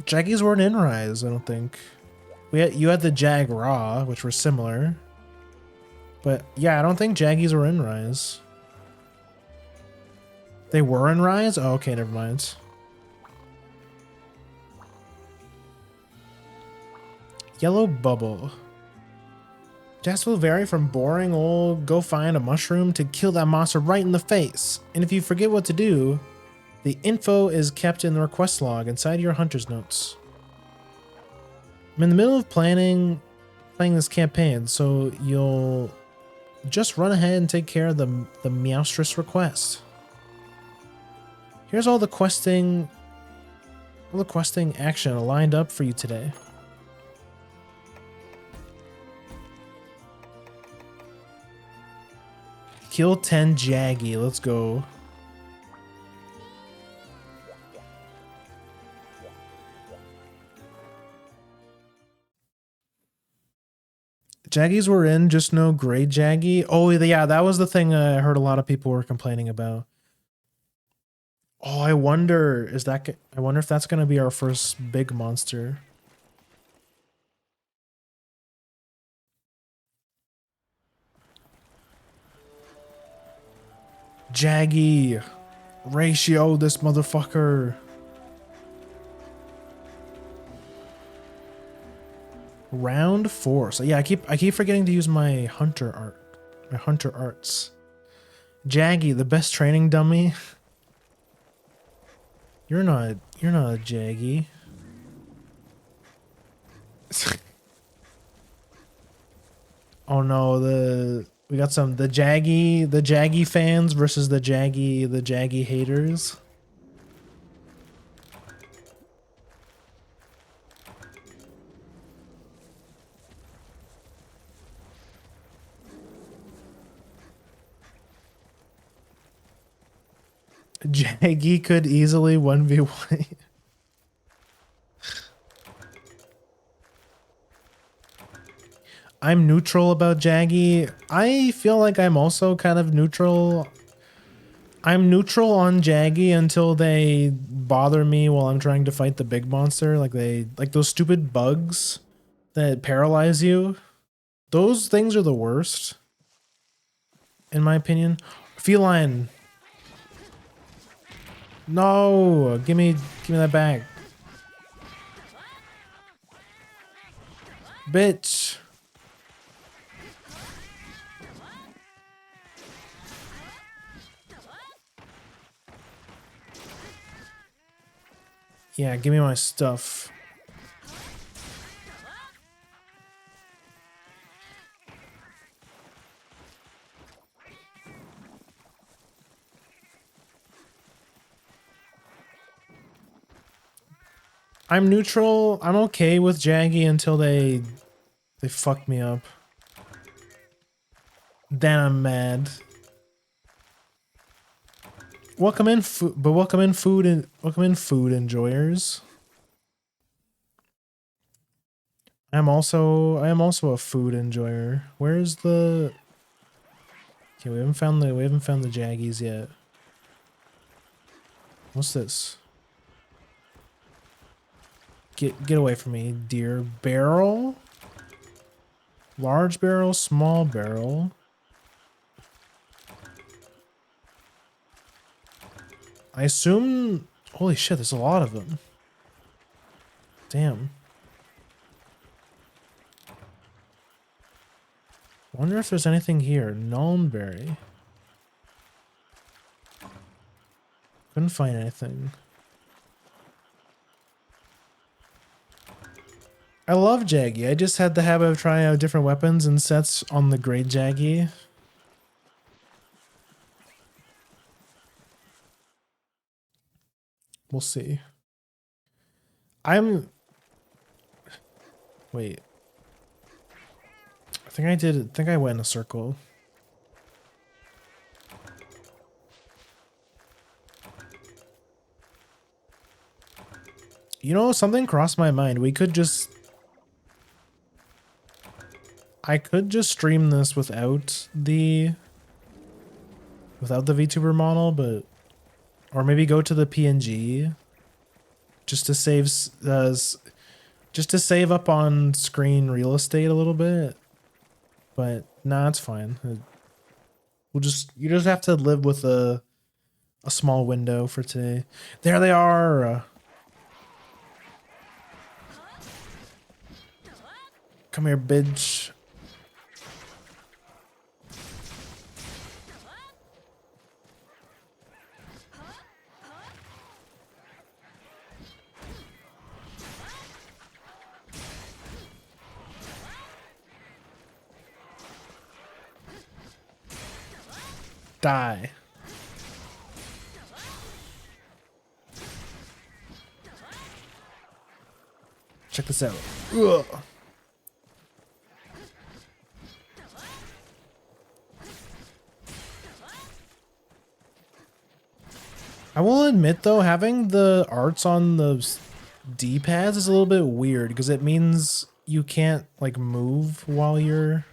Jaggies weren't in Rise, I don't think. You had the Jag Raw, which were similar. But yeah, I don't think jaggies were in Rise. They were in Rise? Oh, okay, never mind. Yellow Bubble. Tasks will vary from boring old go find a mushroom to kill that monster right in the face. And if you forget what to do, the info is kept in the request log inside your Hunter's Notes. I'm in the middle of playing this campaign, so you'll just run ahead and take care of the Meowstress request. Here's all the questing action lined up for you today. Kill 10 jaggy, let's go. Jaggies were in, just no gray jaggy. Oh yeah, that was the thing I heard a lot of people were complaining about. Oh, I wonder if that's gonna be our first big monster. Jaggy, ratio this motherfucker. Round 4. So yeah, I keep forgetting to use my hunter arts. Jaggy, the best training dummy. You're not a jaggy. Oh no, we got the jaggy fans versus the jaggy haters. Jaggy could easily 1v1. I'm neutral about Jaggy. I feel like I'm also kind of neutral. I'm neutral on Jaggy until they bother me while I'm trying to fight the big monster. Like those stupid bugs that paralyze you. Those things are the worst, in my opinion. Feline. No, give me that back. Bitch. Yeah, give me my stuff. I'm neutral. I'm okay with Jaggy until they fuck me up. Then I'm mad. Welcome in food enjoyers. I am also a food enjoyer. Where's the? Okay, we haven't found the Jaggies yet. What's this? Get away from me, dear. Barrel? Large barrel, small barrel. I assume... Holy shit, there's a lot of them. Damn. Wonder if there's anything here. Gnolberry. Couldn't find anything. I love Jaggy. I just had the habit of trying out different weapons and sets on the great Jaggy. We'll see. Wait. I think I went in a circle. You know, something crossed my mind. I could just stream this without the VTuber model, but or maybe go to the PNG just to save up on screen real estate a little bit. But nah, it's fine. You just have to live with a small window for today. There they are. Come here, bitch. Die. Check this out. Ugh. I will admit though, having the arts on the D-pads is a little bit weird because it means you can't like move while you're